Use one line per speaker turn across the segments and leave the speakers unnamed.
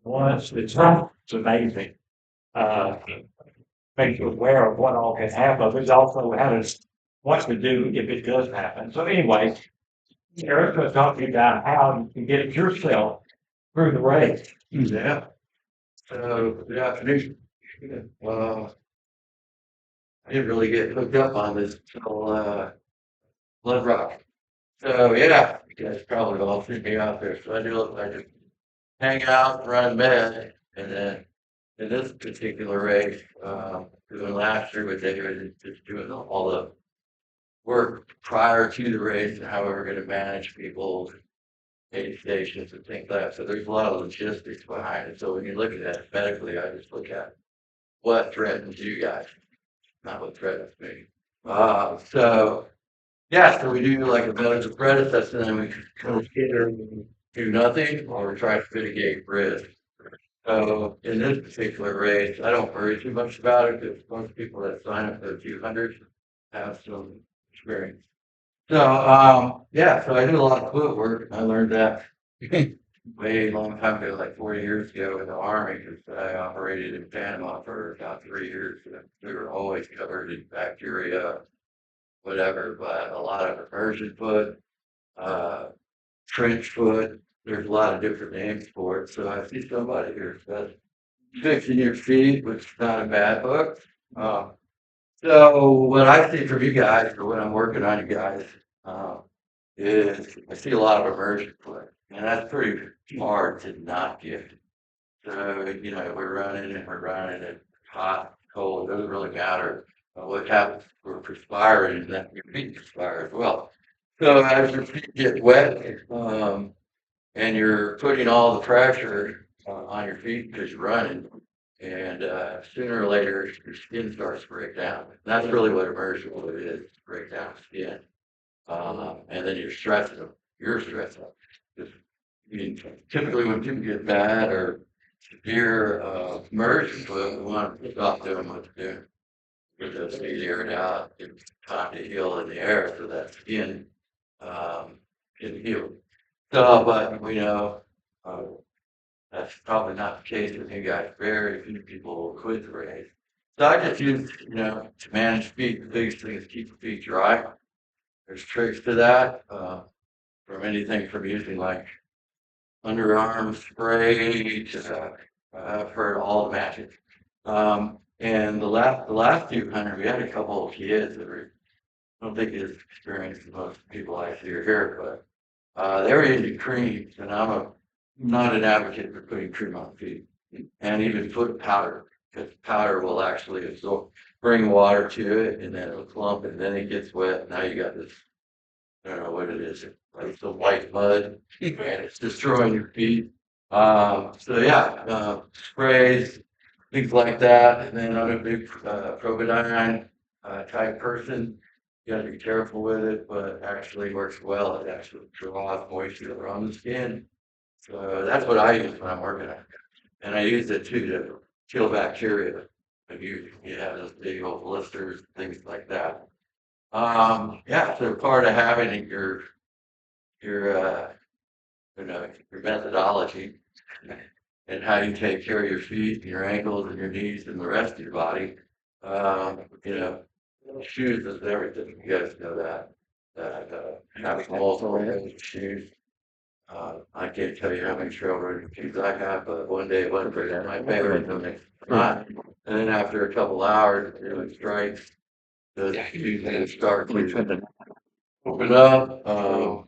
once. It's amazing. Uh, Makes you aware of what all can happen. There's also how to what to do if it does happen. So anyway, Eric's going to talk to you about how you can get it yourself through the race.
Yeah. So good afternoon. I didn't really get hooked up on this until Blood Rock. So yeah, you guys probably all see me out there. So I just hang out, run med, and then in this particular race, doing last year with David, and just doing all the work prior to the race and how we were going to manage people, aid stations and things like that. So there's a lot of logistics behind it. So when you look at that medically, I just look at what threatens you guys, not what threatens me. So yeah, so we do like a medical threat assessment, and we kind of either do nothing or try to mitigate risk. So in this particular race, I don't worry too much about it because most people that sign up for the 200 have some experience. So yeah, so I do a lot of foot work. I learned that way long time ago, like 40 years ago in the Army, because I operated in Panama for about 3 years. And we were always covered in bacteria, whatever, but a lot of immersion foot, uh, trench foot. There's a lot of different names for it. So I see somebody here says fixing your feet, which is not a bad book. Uh, so what I see from you guys, or what I'm working on you guys, uh, is I see a lot of immersion foot, and that's pretty hard to not get. So, we're running it hot, cold, it doesn't really matter. What happens, we're perspiring, and then your feet perspire as well. So as your feet get wet, and you're putting all the pressure on your feet because you're running, and sooner or later your skin starts to break down. And that's really what immersion fluid is, break down skin. And then you're stressing them. You're stressing them. Just, I mean, typically when people get bad or severe immersion fluid, we want to stop doing what they're doing. Get those feet aired out. It's time to heal in the air so that skin um, can heal. So, but we know uh, that's probably not the case with you guys. Very few people will quit the race. So I just use, to manage feet, the biggest thing is keep the feet dry. There's tricks to that, from anything from using like underarm spray to, I've heard all the magic. And the last 200, we had a couple of kids that were, I don't think as experienced as most people I see are here, but they were using creams, and not an advocate for putting cream on feet, and even foot powder, because powder will actually absorb, bring water to it, and then it'll clump, and then it gets wet. Now you got this, I don't know what it is, like the white mud, and it's destroying your feet. So yeah, sprays, things like that, and then I'm a big probidine type person. You got to be careful with it, but it actually works well. It actually draws moisture from the skin. So that's what I use when I'm working on it. And I use it too to kill bacteria. If you have those big old blisters, things like that. Yeah, so part of having your your methodology and how you take care of your feet and your ankles and your knees and the rest of your body. Um, you know, shoes is everything. You guys know that. That having multiple pairs of shoes. I can't tell you how many trail running shoes I have, but one day one pair is my favorite, the next not. And then after a couple hours, it strikes. The shoes then start to open up, or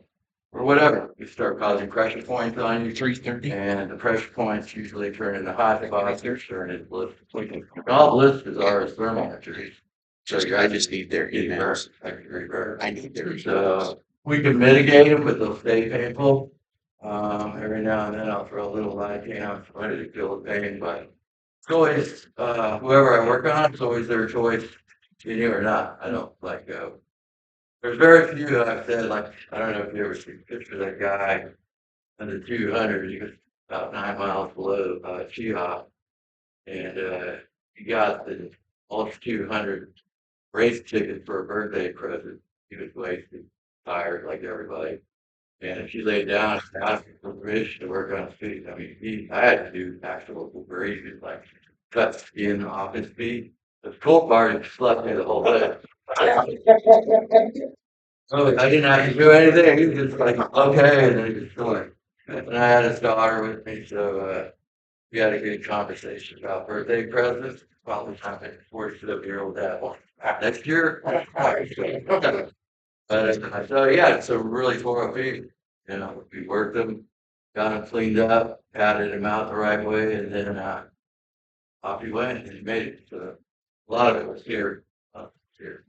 whatever. You start causing pressure points on you. 330. And the pressure points usually turn into hot spots or turn into blisters. All blisters are is thermal injuries. So I just need their emails. I need their so we can mitigate them, but they'll stay painful. Every now and then I'll throw a little Lidocaine on somebody to feel the pain, but it's always whoever I work on, it's always their choice, continue or not. I don't like go. There's very few that I've said, like, I don't know if you ever see a picture of that guy under 200, he was about 9 miles below Chiha, and he got the Ultra 200 race ticket for a birthday present. He was wasted, tired like everybody. And if you lay down and ask for permission to work on his feet, I mean, I had to do actual abrasions, like cut skin off his feet. The cool part is he slept there the whole day. Oh, I didn't have to do anything. He was just like, okay, and then he was going. And I had his daughter with me, so we had a good conversation about birthday presents. Probably time to 47-year-old dad one next year. So yeah, so really tore up feet. You know, we worked them, got him cleaned up, patted him out the right way, and then off he went, and he made it. So a lot of it was here, here.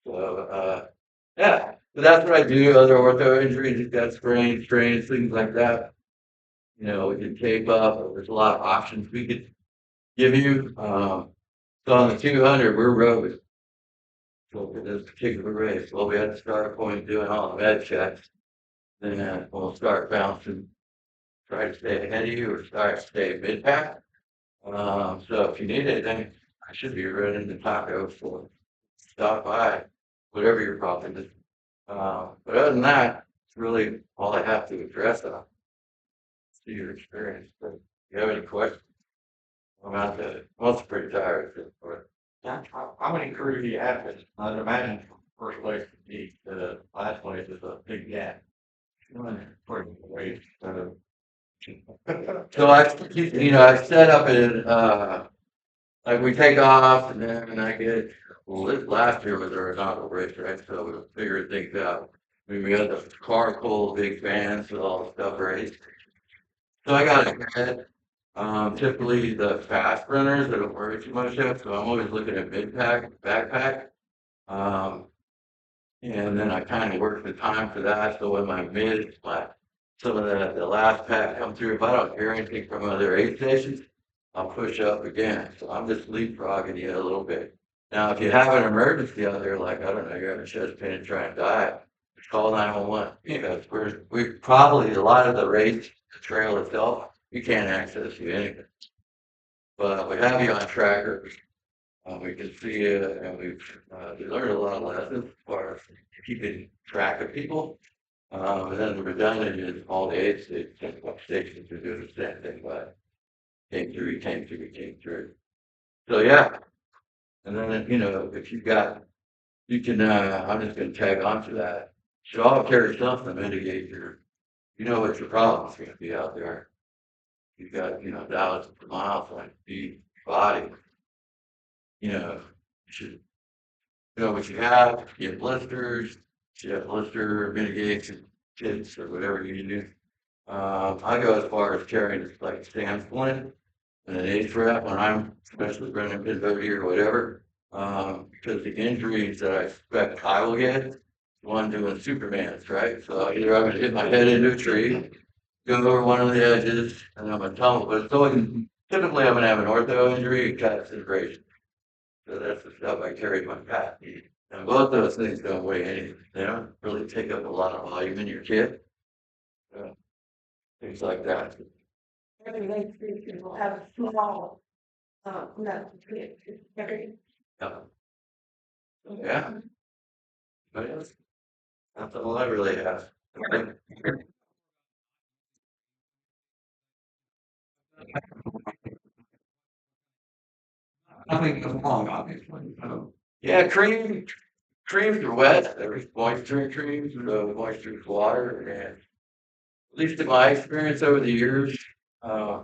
So yeah, but that's what I do. Other ortho injuries, you've got sprains, strains, things like that. You know, we can tape up. There's a lot of options we could give you. So on the 200, we're road. So for this particular race, well, we had to start point doing all the med checks. Then we'll start bouncing, try to stay ahead of you or start to stay mid pack. So if you need anything, I should be running the taco for stop by, whatever your problem is. But other than that, it's really all I have to address on to your experience. But if you have any questions, I'm out there. I'm also pretty tired. But
Yeah, how many crew do you have? 'Cause I'd imagine first place to be the last place is a big gap. For the weight, so.
so I set up in like we take off and then I get well this last year was our inaugural race, right? So we figured things out. I mean, we had the car full, big vans with all the stuff ready. So I got ahead. Typically the fast runners they don't worry too much yet, so I'm always looking at mid pack, backpack. Um, and then I kind of work the time for that. So when my mid, my some of the last pack come through, if I don't hear anything from other aid stations, I'll push up again. So I'm just leapfrogging you a little bit. Now, if you have an emergency out there, like I don't know, you're having a chest pain and trying to die, just call 911. Because we probably a lot of the race, the trail itself, you can't access you anything. But we have you on trackers. We can see you, and we learned a lot of lessons as far as keeping track of people. And then the redundant is all the aid stations are doing the same thing, but came through, came through, came through. So yeah, and then if you got, you can. I'm just going to tag on to that. Should all carry something to mitigate what your problem's going to be out there. You've got thousands of miles on your body. You should what you have. You have blisters. You have blister mitigation kits or whatever you do. I go as far as carrying like standpoint and an age wrap when I'm especially running mid-30 or whatever. Because the injuries that I expect I will get, one doing Superman's, right? So either I'm gonna hit my head into a tree, go over one of the edges, and I'm gonna tumble. But it's always typically I'm gonna have an ortho injury, cat separation. So that's the stuff I carry in my pack. And both those things don't weigh anything. They don't really take up a lot of volume in your kit. So, things like that.
Really nice people have a small, no, it's very.
Yeah. Yeah. But that's all I really have.
Nothing is wrong, obviously, so.
Yeah, creams are wet. There's moisture in creams, moisture is water, and at least in my experience over the years, uh,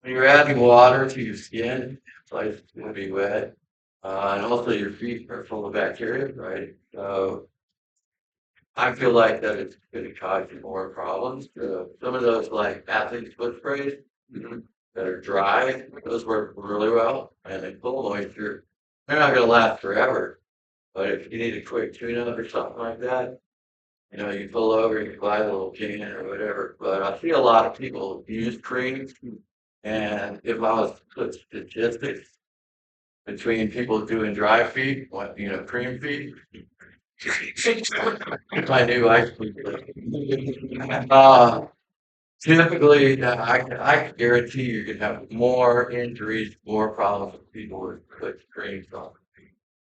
when you're adding water to your skin, it's like it's going to be wet, and also your feet are full of bacteria, right? So I feel like that it's going to cause you more problems. Some of those like athlete's foot sprays that are dry, those work really well, and they pull moisture. They're not going to last forever, but if you need a quick tune-up or something like that, you pull over, you buy a little can or whatever. But I see a lot of people use creams, and if I was to put statistics between people doing dry feet, cream feet, I knew I typically, I can guarantee you're gonna have more injuries, more problems with people with creams on,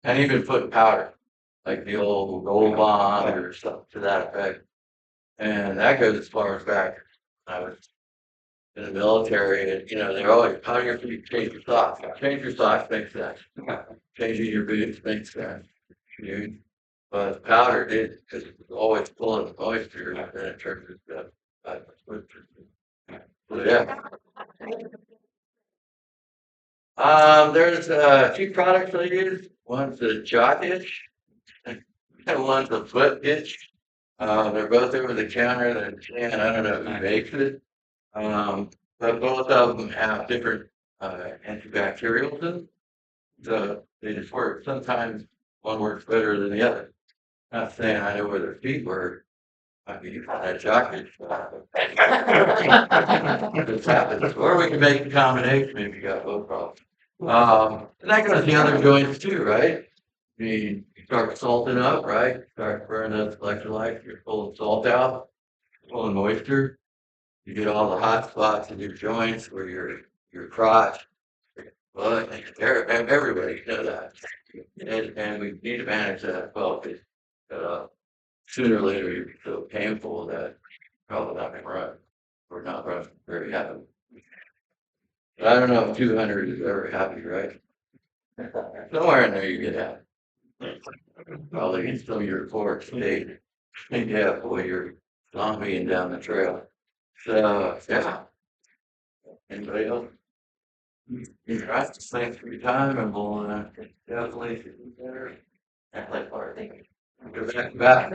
and even putting powder, like the old roll bond or something to that effect. And that goes as far as back. I was in the military, and they're always, how do you change your socks? Change your socks makes sense. Changing your boots makes sense. You- But powder did, because it was always full of moisture, and then it turns into so yeah. There's a few products I use. One's a jock itch, and one's a foot itch. They're both over the counter. And I don't know who makes it. But both of them have different antibacterials in them. So they just work. Sometimes one works better than the other. Not saying I know where their feet work. I mean, you find that jockey. This happens. Or we can make a combination if you got both problems. And that goes to the other joints too, right? You start salting up, right? Start burning those electrolytes. You're pulling salt out, pulling moisture. You get all the hot spots in your joints where your crotch. Well, everybody know that. And we need to manage that as well, because sooner or later you're so painful that probably not gonna run. Or not run very happy. But I don't know if 200 is ever happy, right? Somewhere in there you get happy. Probably in some of your reports, they yeah, boy, you're zombieing down the trail. So, yeah. Anybody else? Right, thanks for your time, and we'll definitely see you better. Act like part. Go back.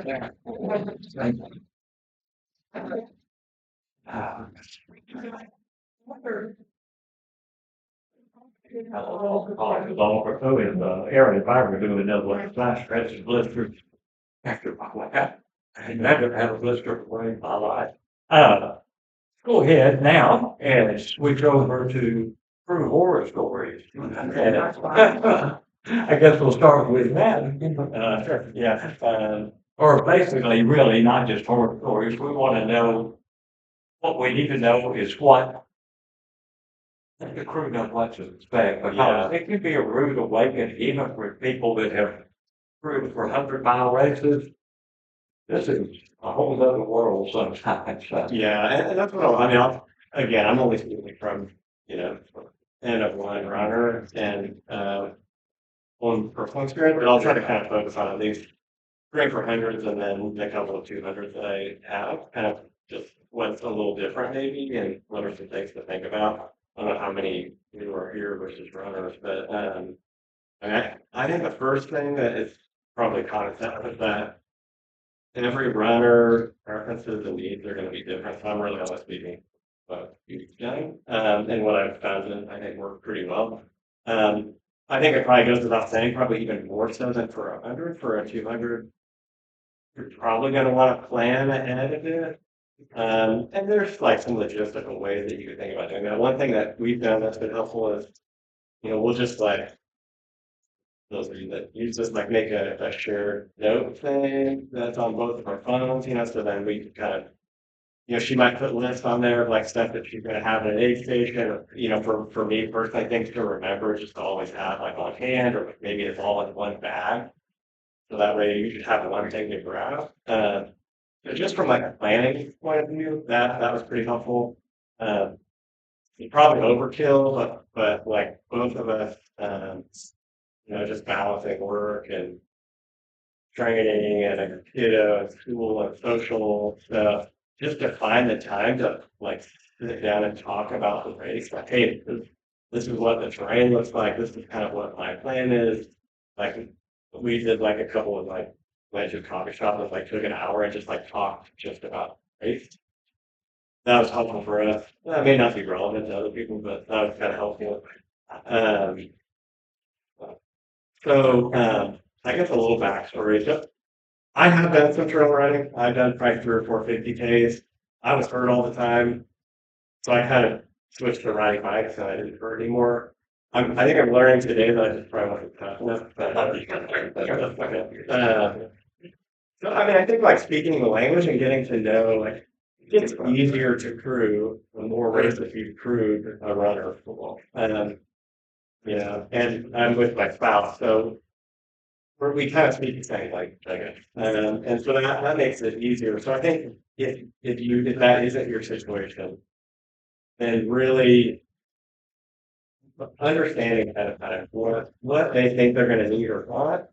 Ah.
All for COVID, Aaron, if I were doing another one, flash scratch and blisters after my life. I never had a blister in my life. Uh, Go ahead now and switch over to true horror stories. And, I guess we'll start with that. Yeah, or basically, really not just horror stories. We want to know what we need to know is what the crew knows what to expect, because it can be a rude awakening even for people that have crewed for 100-mile races. This is a whole other world sometimes.
Yeah, and that's what I mean, again, I'm only speaking from, end of line runner and, on personal experience, but I'll try to kind of focus on at least three for hundreds and then a couple of 200s that I have, kind of just what's a little different maybe and what are some things to think about. I don't know how many you are here versus runners, but, I think the first thing that is probably common sense is that every runner preferences and needs are gonna be different, so I'm really only speaking about you've done, and what I've found and I think worked pretty well. I think it probably goes without saying, probably even more so than for 100, for a 200, you're probably gonna wanna plan ahead a bit. And there's like some logistical ways that you could think about doing that. One thing that we've done that's been helpful is, we'll just like those of you that use this, like make a shared note thing that's on both of our phones, so then we can kind of, she might put lists on there of like stuff that she's gonna have at an aid station, or, for me personally, things to remember, just to always have like on hand, or maybe it's all in one bag. So that way you just have one thing to grab. But just from like a planning point of view, that was pretty helpful. It's probably overkill, but like both of us, just balancing work and training and a kiddo and school and social stuff, just to find the time to like sit down and talk about the race. Like, hey, this is what the terrain looks like. This is kind of what my plan is. Like we did like a couple of like went to a coffee shop that like took an hour and just like talked just about race. That was helpful for us. That may not be relevant to other people, but that was kind of helpful. Um, I guess a little backstory. So I have done some trail running. I've done probably 3 or 4 50Ks. I was hurt all the time, so I kind of switched to riding bikes and I didn't hurt anymore. I think I'm learning today that I just probably wasn't tough enough. So I mean, I think like speaking the language and getting to know, like, it gets easier to crew the more races you've crewed a runner for. And I'm with my spouse, so we kind of speak the same language. And so that makes it easier. So I think if that isn't your situation, then really understanding ahead of time what they think they're gonna need or want,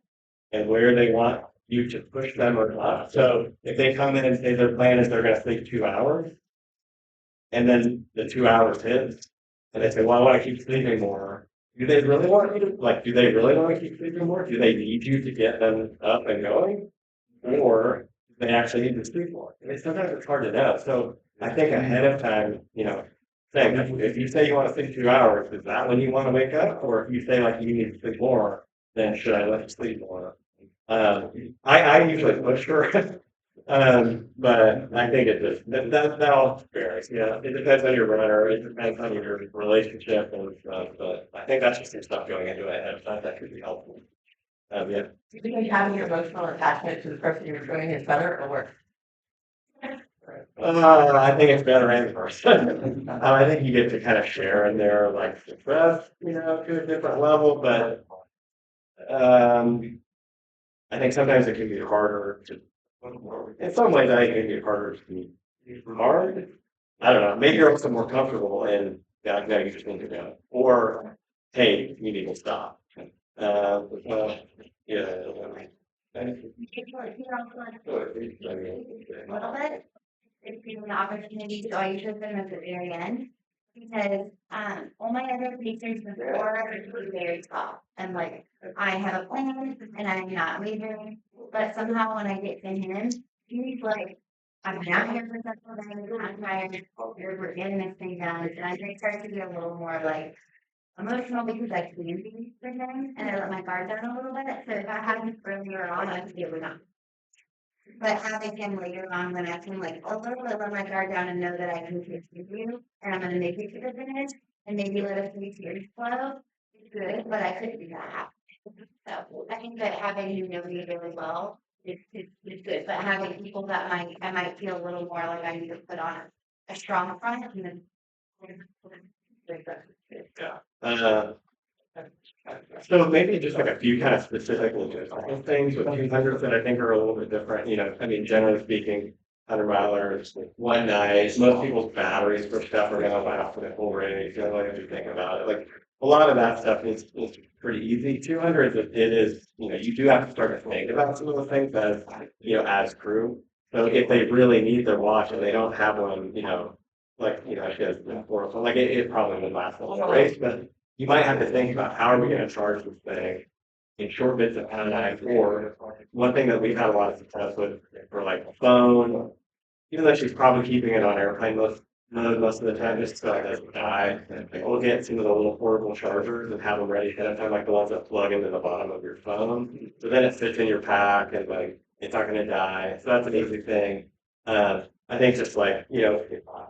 and where they want you to push them or not. So if they come in and say their plan is they're gonna sleep 2 hours, and then the 2 hours hits, and they say, well, I wanna keep sleeping more. Do they really want you to, like, do they really wanna keep sleeping more? Do they need you to get them up and going? Or do they actually need to sleep more? And sometimes it's hard to know. So I think ahead of time, saying, if you say you wanna sleep 2 hours, is that when you wanna wake up? Or if you say like you need to sleep more, then should I let you sleep more? I usually push for it. But I think it just, that all varies, it depends on your runner, it depends on your relationship and stuff, but I think that's just some stuff going into it ahead of time that could be helpful. Yeah.
Do you think having your emotional attachment to the person you're showing is better or worse?
I think it's better and worse. I think you get to kind of share in their like success, to a different level, but I think sometimes it can be harder to, in some ways, I think it can be harder to be hard. I don't know, maybe you're also more comfortable in, yeah, no, you just need to go, or, hey, you need to stop. Yeah.
A little bit, it's given the opportunity to always show them at the very end. Because all my other pictures before were very soft and like I have a plan and I'm not leaving. But somehow when I get to him, he's like, I'm not here for several days, I'm tired, we're getting this thing done. And I just start to get a little more like emotional because I can be for him and I let my guard down a little bit. So if I had him earlier on, I could be able to. But having him later on when I can like a little bit let my guard down and know that I can continue and I'm gonna make it to the finish and maybe let a few tears flow is good, but I couldn't do that. So I think that having you know me really well is good, but having people that I might feel a little more like I need to put on a strong front and then.
Yeah. So maybe just like a few kind of specific logistical things with 200s that I think are a little bit different, I mean, generally speaking, 100-milers, like one night, most people's batteries for stuff are gonna last for the whole race, like if you think about it, like a lot of that stuff is pretty easy. 200s, it is, you do have to start to think about some of the things as crew. So if they really need their watch and they don't have one, she has, like it probably would last the whole race, but you might have to think about how are we gonna charge this thing in short bits of time, or one thing that we've had a lot of success with for like a phone, even though she's probably keeping it on airplane most of the time, just so it doesn't die. Like, we'll get some of the little portable chargers and have them ready ahead of time, like the ones that plug into the bottom of your phone. So then it fits in your pack and like it's not gonna die. So that's an easy thing. I think just like,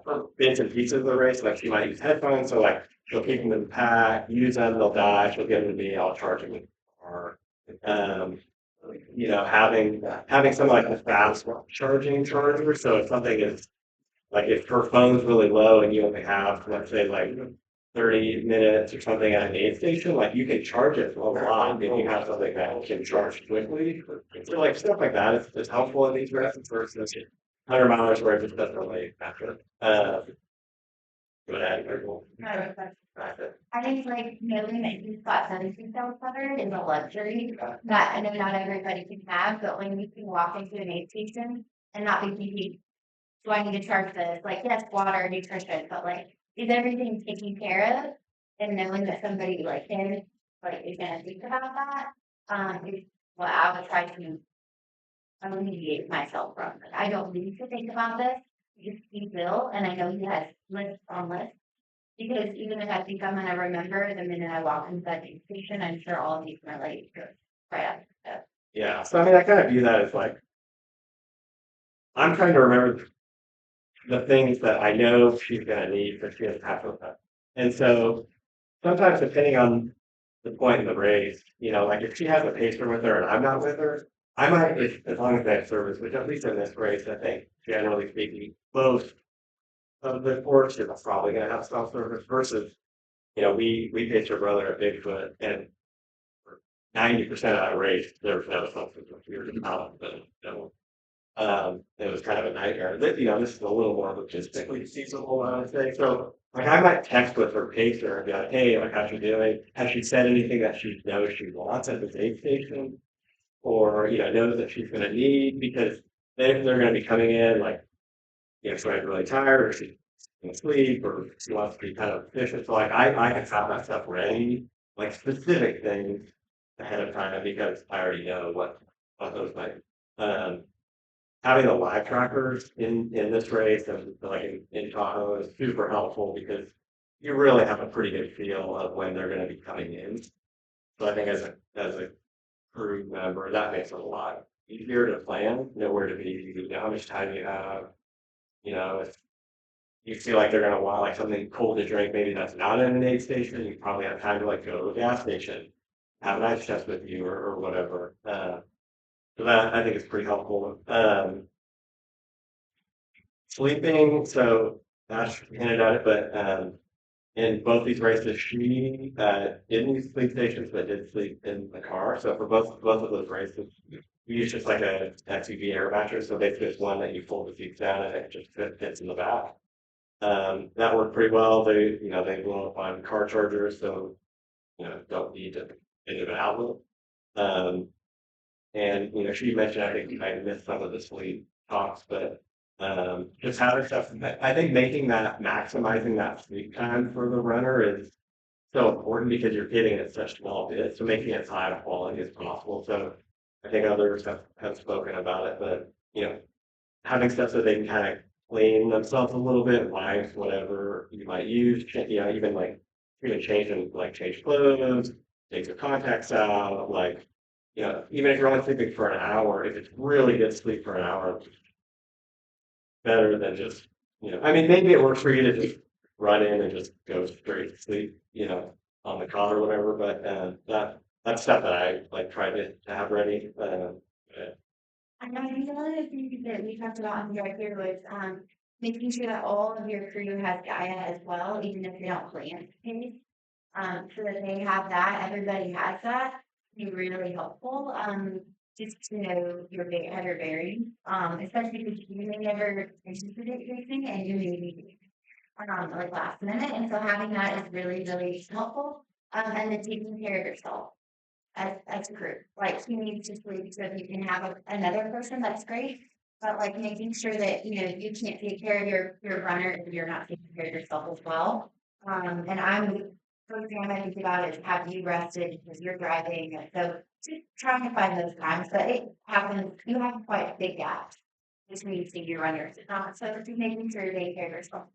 for bits and pieces of the race, like she might use headphones, so like she'll keep them in the pack, use them, they'll die, she'll give them to me, I'll charge them in the car. Having some like the fast charging charger, so if something is like if her phone's really low and you only have, let's say like 30 minutes or something at an aid station, like you can charge it a lot if you have something that can charge quickly. So like stuff like that is helpful in these races versus 100-milers where it just doesn't really matter.
I think like knowing that you've got sunscreen cells covered is a luxury that I know not everybody can have, but when you can walk into an aid station and not be thinking, do I need to charge this? Like, yes, water, nutrition, but like, is everything taken care of? And knowing that somebody like him, like, is gonna think about that, is what I would try to alleviate myself from. Like, I don't need to think about this, because he will, and I know he has lists on lists. Because even if I think I'm gonna remember, the minute I walk into that aid station, I'm sure all of these can relate to it. Right after that.
Yeah, so I mean, I kind of view that as like, I'm trying to remember the things that I know she's gonna need, but she has half of them. And so sometimes depending on the point in the race, like if she has a pacer with her and I'm not with her, I might, as long as they have service, which at least in this race, I think generally speaking, most of the course is probably gonna have self-service versus, we pace her brother at Bigfoot and 90% of that race, there was no substance abuse involved, but no. It was kind of a nightmare. This is a little more logistically feasible, I would say. So, like, I might text with her pacer and be like, "Hey, like, how's she doing? Has she said anything that she knows she wants at the aid station, or knows that she's going to need?" Because they're going to be coming in like, she's really tired, or she's going to sleep, or she wants to be kind of efficient. So, like, I can have that stuff ready, like specific things ahead of time because I already know what those might. Um, Having the live trackers in this race and like in Tahoe is super helpful because you really have a pretty good feel of when they're going to be coming in. So I think as a crew member, that makes it a lot easier to plan, know where to be, how much time you have, if you feel like they're going to want like something cold to drink, maybe that's not in an aid station, you probably have time to like go to a gas station, have an ice chest with you or whatever. So that I think is pretty helpful. Sleeping, so Ash hinted at it, but in both these races, she didn't use sleep stations, but did sleep in the car. So for both of those races, we used just like a SUV air mattress. So basically, it's one that you fold the seats down and it just fits in the back. That worked pretty well. They blow up on car chargers, so don't need to think of an outlet. Um, and she mentioned, I think I missed some of the sleep talks, but just having stuff. I think maximizing that sleep time for the runner is so important because you're getting it such small bits, so making it as high quality as possible. So I think others have spoken about it, but having stuff so they can kind of clean themselves a little bit, wipes, whatever you might use, even like change clothes, take your contacts out, like even if you're only sleeping for an hour, if it's really good sleep for an hour, better than just, I mean, maybe it works for you to just run in and just go straight to sleep, on the cot or whatever, but that's stuff that I like try to have ready.
I know, I think one of the things that we talked about on the drive here was, making sure that all of your crew has Gaia as well, even if they don't plan to pace. So that they have that, everybody has that, be really helpful, just to know have your bearings, especially because you may never anticipate racing and you may be, like last minute, and so having that is really, really helpful. And then taking care of yourself as a crew. Like you need to sleep so if you can have another person, that's great. But like making sure that you can't take care of your runner if you're not taking care of yourself as well. And first thing I think about is have you rested because you're driving. And so just trying to find those times, but it happens. You have quite a big gap between senior runners. It's not so just making sure you take care of yourself.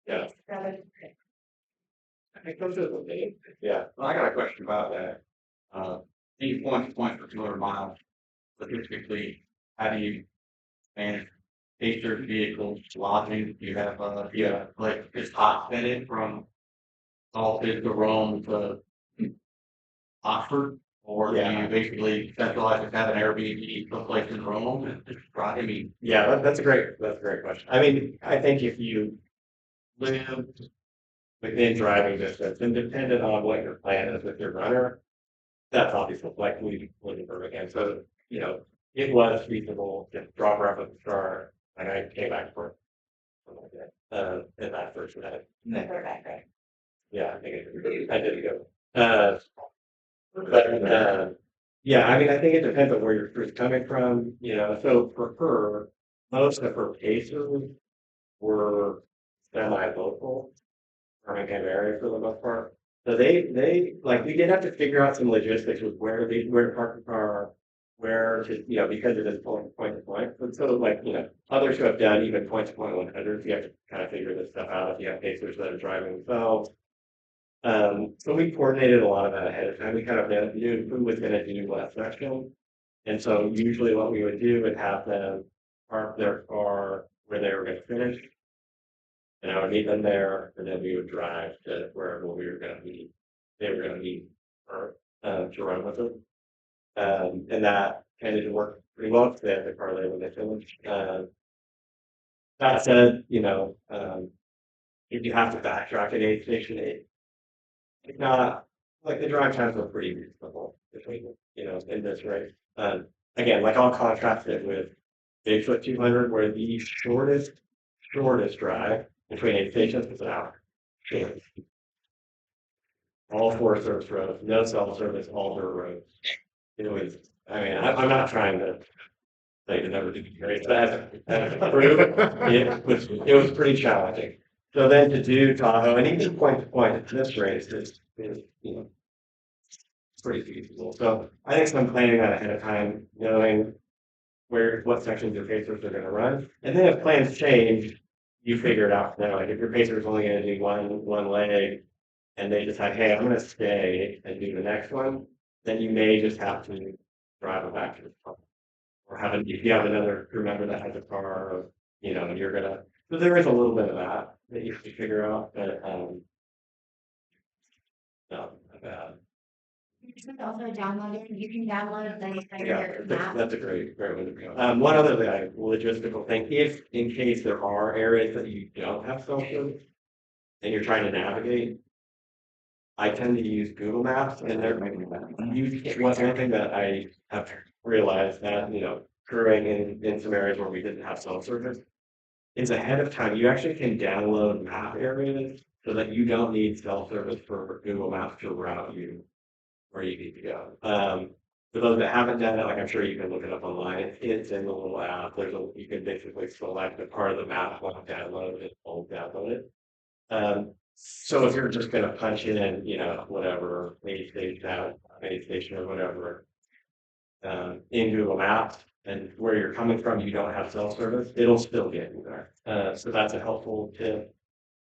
Yeah.
So,
I think those are the main, yeah.
Well, I got a question about that. These points for 200 miles, statistically, how do you manage pacers, vehicles, lodging? Do you have, like, is hot fitted from Alton to Rome to Oxford? Or do
Yeah.
you basically centralize and have an Airbnb someplace in Rome and just try, I mean,
Yeah, that's a great question. I mean, I think if you live within driving distance and dependent on what your plan is with your runner, that's obviously like we live in Birmingham. So, it was feasible to drop her off at the start and I came back for something like that. In that first minute.
we're back, right?
Yeah, I did go. But yeah, I mean, I think it depends on where your crew's coming from, so for her, most of her cases were semi-local, Birmingham area for the most part. So they like we did have to figure out some logistics with where to park the car, where to because it is point to point. And so like others who have done even point to point 100s, you have to kind of figure this stuff out if you have pacers that are driving themselves. So we coordinated a lot of that ahead of time. We kind of knew who was going to do what section. And so usually what we would do would have them park their car where they were going to finish. And I would meet them there, and then we would drive to wherever we were going to meet. They were going to meet or to run with them. And that tended to work pretty well because they had the car there when they finished. That said, if you have to backtrack at aid station, it's not like the drive times are pretty reasonable between, in this rate. Again, like I'll contrast it with Bigfoot 200, where the shortest drive between aid stations is an hour. Shortest. All four service roads, no cell service, all dirt roads. It was, I mean, I'm not trying to say to never do great, but as a crew, it was pretty challenging. So then to do Tahoe and even point to point at this race is, pretty feasible. So I think some planning that ahead of time, knowing what sections your pacers are gonna run. And then if plans change, you figure it out now. Like if your pacer is only gonna do one leg and they decide, hey, I'm gonna stay and do the next one, then you may just have to drive it back to the car. Or if you have another crew member that has a car, or, you're gonna, so there is a little bit of that you have to figure out, but, no, not bad.
You can also download it, you can download the
Yeah,
entire map.
that's a great way to go. One other logistical thing, if in case there are areas that you don't have cell service and you're trying to navigate, I tend to use Google Maps, and one thing that I have realized that, crewing in some areas where we didn't have cell service is ahead of time, you actually can download map areas so that you don't need cell service for Google Maps to route you where you need to go. For those that haven't done it, like I'm sure you can look it up online, it's in the little app, you can basically select a part of the map, want to download it, or download it. So if you're just gonna punch in, whatever, aid station or whatever, in Google Maps, and where you're coming from, you don't have cell service, it'll still get you there. So that's a helpful tip.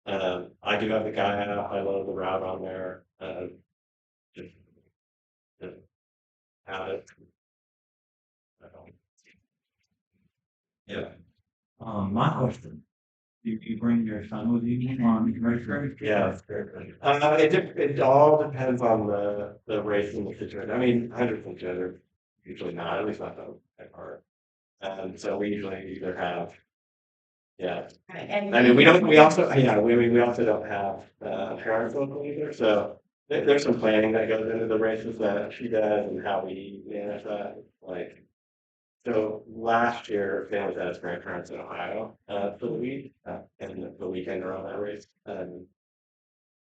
I do have the guy app, I load the route on there, just to have it.
Yeah. My question, you bring your son with you on race day?
Yeah. It all depends on the race and the situation. I mean, 100% gender, usually not, at least not that part. So we usually either have, yeah.
Right, and
I mean, we also don't have parents local either, so there's some planning that goes into the races that she does and how we manage that, like. So last year, family had his grandparents in Ohio, for the week, and the weekend around that race,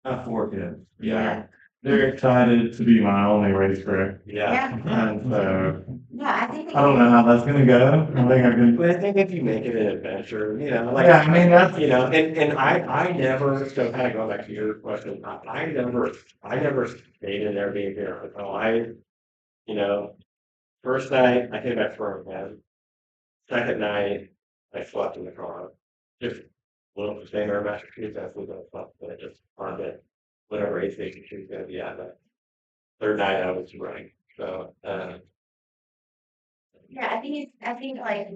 Got 4 kids.
yeah,
They're excited to be my only race crew.
yeah.
And so,
Yeah, I think.
I don't know how that's gonna go. I think I can.
But I think if you make it an adventure, like,
Yeah, I mean, that's.
and I never, so kind of going back to your question, I never stayed in Airbnb or hotel. First night, I came back for again. Second night, I slept in the car. Just little thing or Massachusetts, we don't slept, but just on it, whatever aid station she was gonna be at. That third night, I was running. So,
Yeah, I think like,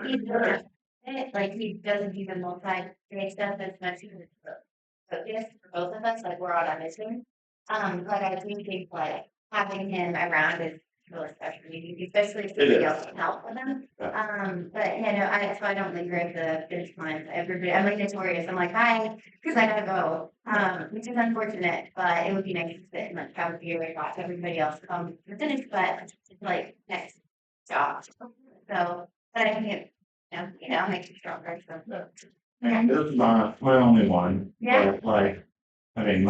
he's good at it, like, he doesn't do the multi-grade stuff as much as it's focus for both of us, like, we're on a mission. But I do think, like, having him around is really special, especially if somebody else can help with him. But, so I don't linger at the finish line, everybody, I'm like notorious, I'm like, hi, because I gotta go, which is unfortunate, but it would be nice to sit and like have a beer and watch everybody else come to the finish, but it's like, next job. So, but I think it, makes you stronger, so.
And this is my only one.
Yeah.
But like, I mean,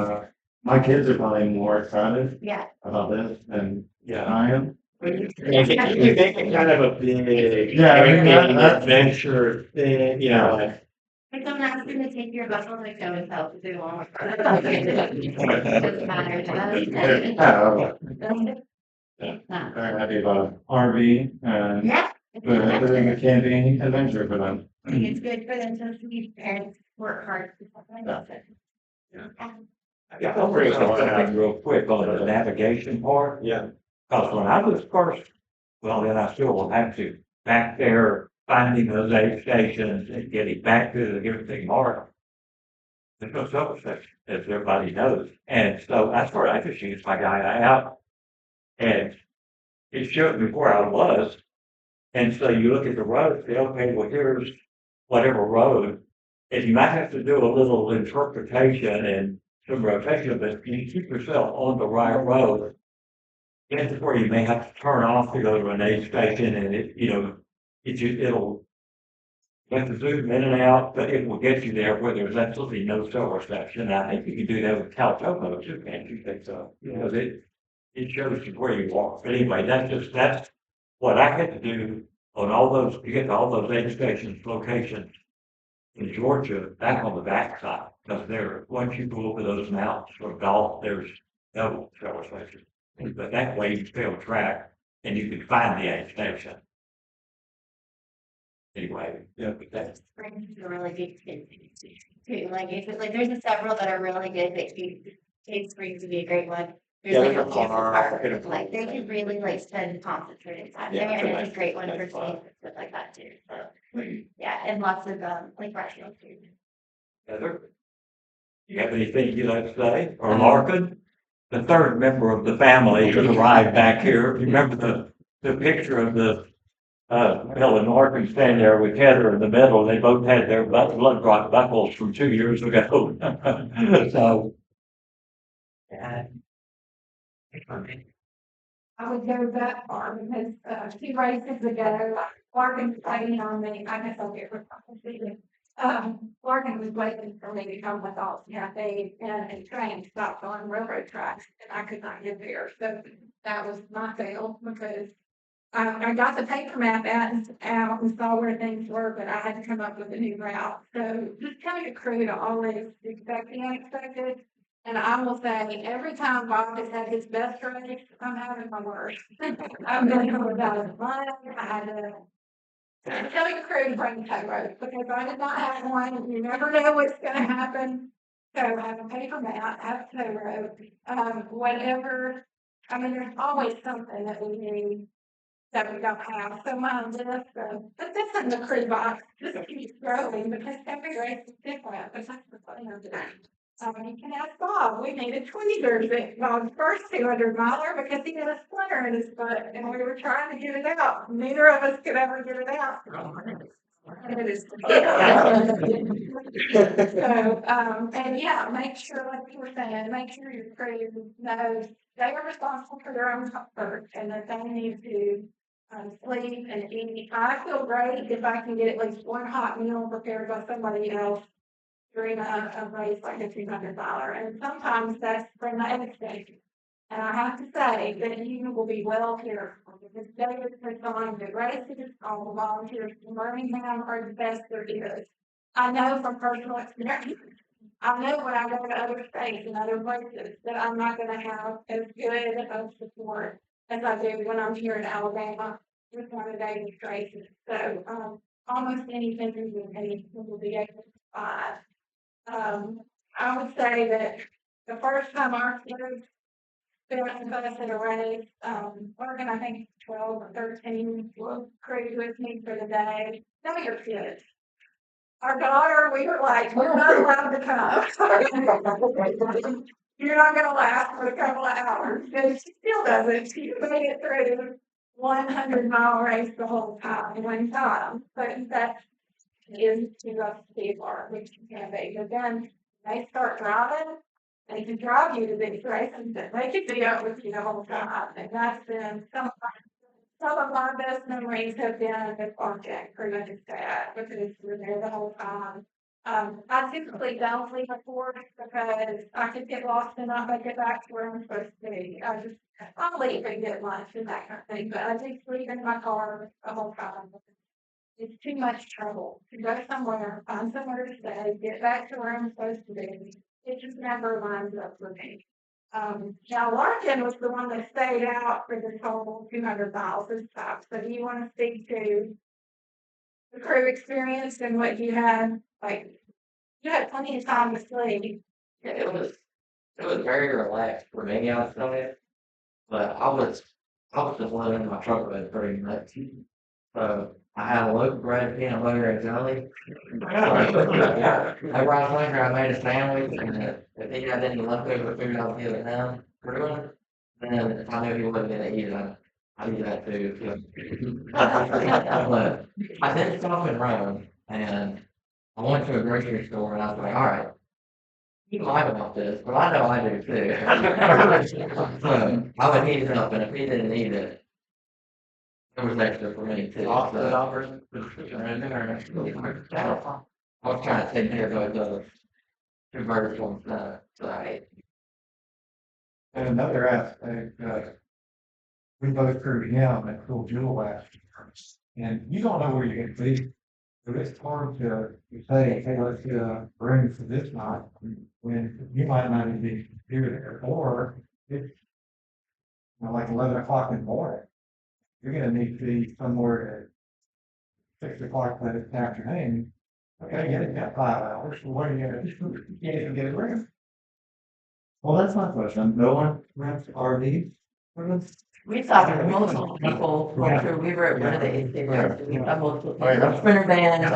my kids are probably more excited
Yeah,
about this than
yeah.
I am.
You make it kind of a big,
Yeah, I mean, that's-
adventure thing, like.
but I'm not gonna take your buffalo to show and tell to do all. Doesn't matter to us.
Very happy about RV and
Yeah.
doing a camping adventure for them.
I think it's good for them to see parents work hard. For something like that.
Yeah, I'll bring something real quick on the navigation part.
Yeah.
Because when I was first, well, then I still will have to, back there, finding those aid stations and getting back to the everything marked. There's no service station, as everybody knows. And so that's where I just used my guy out. And it showed me where I was. And so you look at the road, say, okay, well, here's whatever road. And you might have to do a little interpretation and some rotation, but you keep yourself on the right road. That's where you may have to turn off to go to an aid station and it'll let the zoom in and out, but it will get you there where there's absolutely no cell reception. And I think you can do that with Caltopo too, can't you think so? Because it shows you where you are. But anyway, that's what I had to do on all those, to get to all those aid stations locations in Georgia, back on the backside. Because once you go over those mountains for golf, there's no cell reception. But that way you stay on track and you can find the aid station. Anyway, yeah, but that's.
Springs is a really good fit too. Like there's several that are really good. That Cave Springs would be a great one. There's
Yeah,
like
there's
a
a
Kansas
park,
Park. Like they could really like spend concentrated time
Yeah,
there,
it's
and
a
it's a
nice-
great one
nice
for
spot.
kids and stuff like that too. So yeah, and lots of like restaurants too.
Heather, you have anything you'd like to say? Or Larkin? The third member of the family has arrived back here. You remember the picture of Bill and Larkin standing there with Heather in the middle. They both had their blood rock buckles from 2 years ago. So. Yeah.
I would go that far because, 2 races ago, Larkin was waiting on me, I guess I'll get responsibility. Larkin was waiting for me to come with all cafe and a train stopped on railroad tracks and I could not get there. So that was my fail because I got the paper map out and saw where things were, but I had to come up with a new route. So just telling the crew to always expect the unexpected. And I will say, every time Bob has had his best race, I'm having my worst. I've been without a month, I had to tell your crew to bring tow rope, because I did not have one, you never know what's gonna happen. So have a paper map, have a tow rope, whatever, I mean, there's always something that we need that we don't have, so my list but this in the crew box, just keeps growing, because every race is different, but that's the fun of it. You can ask Bob, we needed tweezers at Bob's first 200 miler because he had a splinter in his foot and we were trying to get it out. Neither of us could ever get it out. It is. So, and yeah, make sure, like you were saying, make sure your crew knows they are responsible for their own comfort and that they need to sleep and eat. I feel great if I can get at least one hot meal prepared by somebody else during a race like a $200, and sometimes that's from the aid station. And I have to say that you will be well cared for, because David puts on the races, all the volunteers from Birmingham are the best there is. I know from personal experience, I know when I go to other states and other places that I'm not gonna have as good of support as I do when I'm here in Alabama with one of David's races. So, almost anything you will be able to provide. I would say that the first time our kids spent with us at a race, Morgan, I think 12 or 13 will cruise with me for the day. Know your kids. Our daughter, we were like, we're not allowed to come. You're not gonna last for a couple of hours. And she still doesn't. She made it through 100-mile race the whole time, one time. But that is too rough to be for, which can be. But then they start driving, they can drive you to these races, and they can be up with you the whole time. And that's been some of my best memories have been with Arctic for the dad, because we're there the whole time. I typically don't leave a course because I could get lost and not make it back to where I'm supposed to be. I'll leave and get lunch and that kind of thing, but I just leave in my car the whole time. It's too much trouble to go somewhere, find somewhere to stay, get back to where I'm supposed to be. It just never lines up for me. Now Larkin was the one that stayed out for this whole 200 miles and stuff. So do you want to speak to the crew experience and what you had? Like, you had plenty of time to sleep.
Yeah, it was very relaxed for me, I'd say. But I was just living in my truck bed pretty much. So I had a loaf of bread, peanut butter, and jelly. I brought hungry, I made a sandwich, and if he had any leftover food, I'll give it him for doing. Then if I knew he wasn't gonna eat it, I'd eat that too. But I did stop in Rome, and I went to a grocery store, and I was like, all right, You lied about this, but I know I do too. I would need something if he didn't need it. It was extra for me too.
Off the
So.
numbers.
I was trying to take care of those conversions, right.
And another aspect, we both threw him at Cool Jewel last year. And you don't know where you're gonna be. So it's hard to say, hey, let's get a room for this night, when you might not even be here there, or it's, like 11 o'clock in the morning. You're gonna need to be somewhere at 6 o'clock that afternoon. Okay, yeah, you got 5 hours, so what are you gonna do? You can't even get a room. Well, that's my question. No one rents RVs for this?
We saw multiple people, after we were at one of the estate restaurants, we saw multiple people, sprinter vans,
You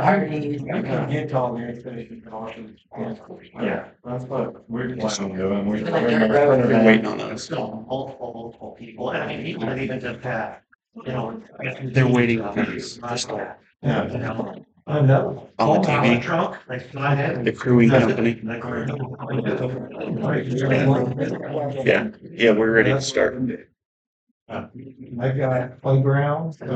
can
RVs.
get to all the expedition cautions.
Yeah, that's what we're planning on doing.
Even the dirt roads.
Been waiting on those.
Still multiple people, and I mean, people that even just have, you know.
They're waiting on these.
Yeah.
You know,
I know.
On the TV.
Trunk, they fly in.
The crewing company. Yeah, yeah, we're ready to start.
They've got playgrounds.
We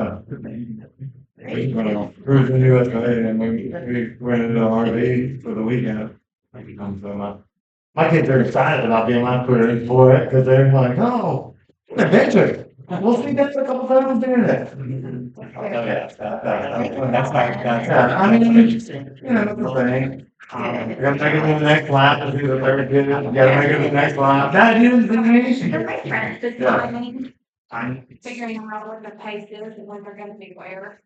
went on cruise in USA and we rented an RV for the weekend. My kids are excited about being on cruise for it because they're like, oh, an adventure. We'll see that a couple times doing that. Oh, yeah. That's I mean, you know, that's the thing. You gotta make it to the next lap to see the third kid. You gotta make it to the next lap. That is the nation.
They're my friends, just
Yeah.
timing,
I'm
figuring out when the pace is and when they're gonna be where.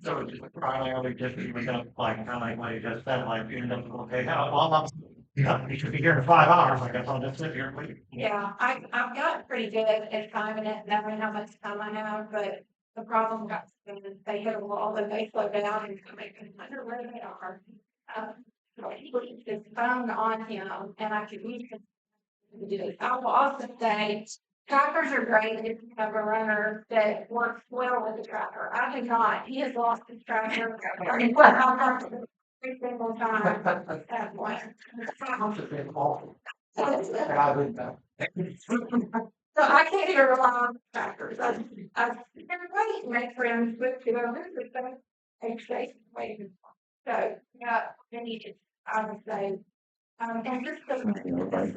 So just primarily just even though, like, kind of like what you just said, like, you know, okay, how, well, I'm, you should be here in 5 hours, I guess I'll just sit here and wait.
Yeah, I've gotten pretty good at timing it, knowing how much time I have, but the problem got, they hit a wall and they slow down and come and wonder where they are. So he leaves his phone on him and I could use it to do it. I will also say, trackers are great if you have a runner that works well with the tracker. I do not. He has lost his tracker. Every single time. That one. So I can't even rely on trackers. I've everybody make friends with you know, with them. Waiting. So, yeah, they need to, I would say, and just the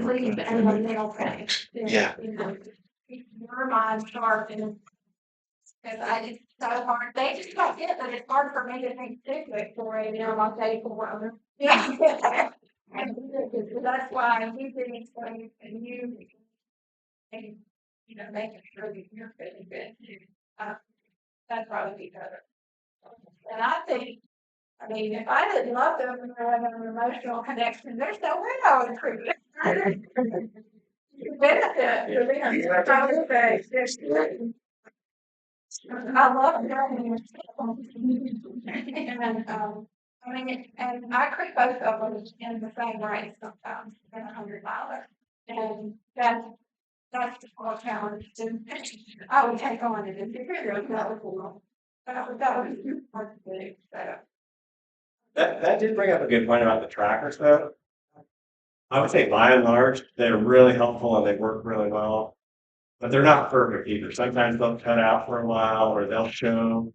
sleep and the mental thing.
Yeah.
You know, keep your mind sharp and because it's so hard. They just don't get that it's hard for me to think stick for it, you know, my day for yeah. And that's why I'm using things and and you know, making sure that you're feeling good too. That'd probably be better. And I think, I mean, if I didn't love them and there wasn't an emotional connection, there's no way I would approve it. Benefit. I love driving. And, I mean, and I creep both of them in the same race sometimes, in 100 miles. And that's the small challenge to, I would take on it if it that was cool. That was hard to do, so.
That did bring up a good point about the trackers though. I would say by and large, they're really helpful and they work really well. But they're not perfect either. Sometimes they'll cut out for a while or they'll show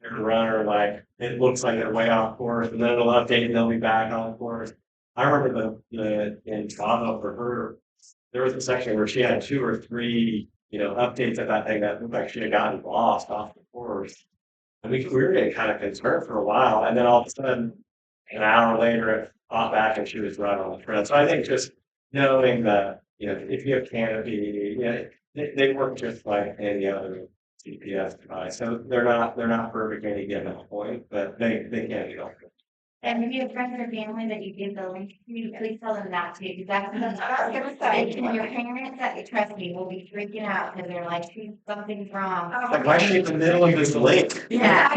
their runner like it looks like they're way off course and then it'll update and they'll be back on course. I remember the in Tahoe for her, there was a section where she had 2 or 3, you know, updates of that thing that looked like she had gotten lost off the course. And we were getting kind of concerned for a while, and then all of a sudden, an hour later, it popped back and she was right on the trail. So I think just knowing that, you know, if you have canopy, you know, they work just like any other GPS device. So they're not perfect at any given point, but they can be helpful.
And if you have friends or family that you give the link to, please tell them that too, because that's what
I was gonna say.
your parents that trust me will be freaking out because they're like, something's wrong.
Like, why she in the middle of this link?
Yeah.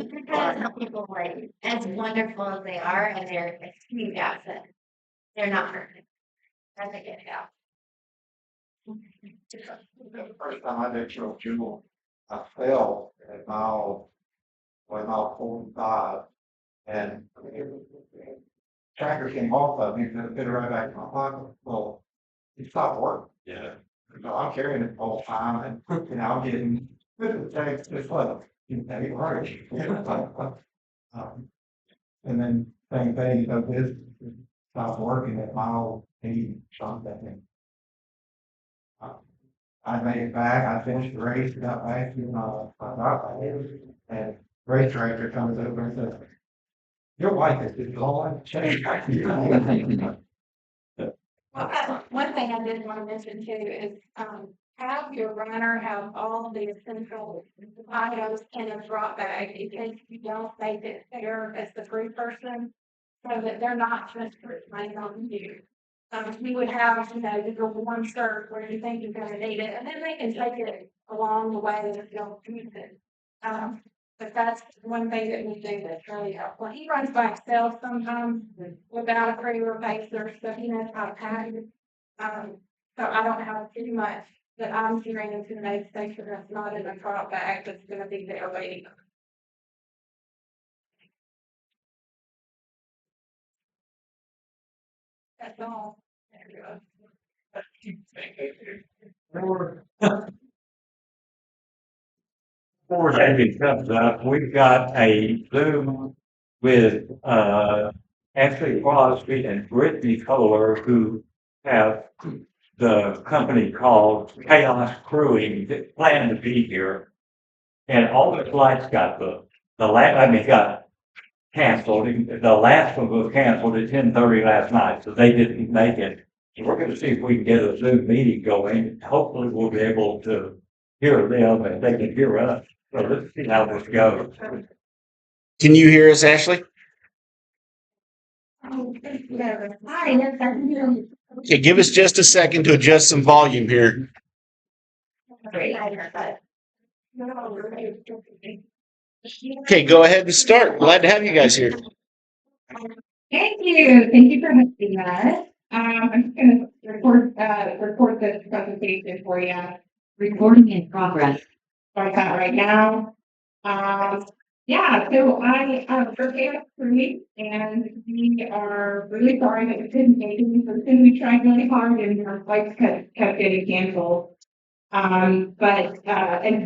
Because some people like, as wonderful as they are, and they're a huge asset, they're not perfect. That's a good out.
The first time I did Show Jewel, I fell at mile 45, and tracker came off of me, and it right back in my pocket. Well, it stopped working.
Yeah.
So I'm carrying it all the time, and I'm getting, it's like, it hurts. And then same thing, this stopped working at mile 80 something. I made it back, I finished the race, got back to my doctor, and race director comes over and says, your wife is just all change.
One thing I did want to mention too is, have your runner have all the essential items in a drop bag in case you don't make it there as the free person, so that they're not just relying on you. You would have, just a one shirt where you think you're gonna need it, and then they can take it along the way if you don't use it. But that's one thing that we do that's really helpful. He runs by himself sometimes without a crew or pacer, so he knows how to pack. So I don't have too much that I'm carrying into the next station that's not in a drop bag that's gonna be there waiting. That's all.
Before David comes up, we've got a Zoom with, Ashley Crosby and Brittany Kohler, who have the company called Chaos Crewing that plan to be here. And all the flights got booked. Got canceled. The last one was canceled at 10:30 last night, so they didn't make it. So we're gonna see if we can get a Zoom meeting going. Hopefully we'll be able to hear them and they can hear us. So let's see how this goes.
Can you hear us, Ashley?
Hi, yes, I can hear you.
Okay, give us just a second to adjust some volume here. Okay, go ahead and start. Glad to have you guys here.
Thank you. Thank you for hosting us. I'm just going to record this presentation for you. Recording in progress. Start that right now. Yeah, so I for Chaos Suites, and we are really sorry that we couldn't make it. So we tried really hard, and our flights kept getting canceled. And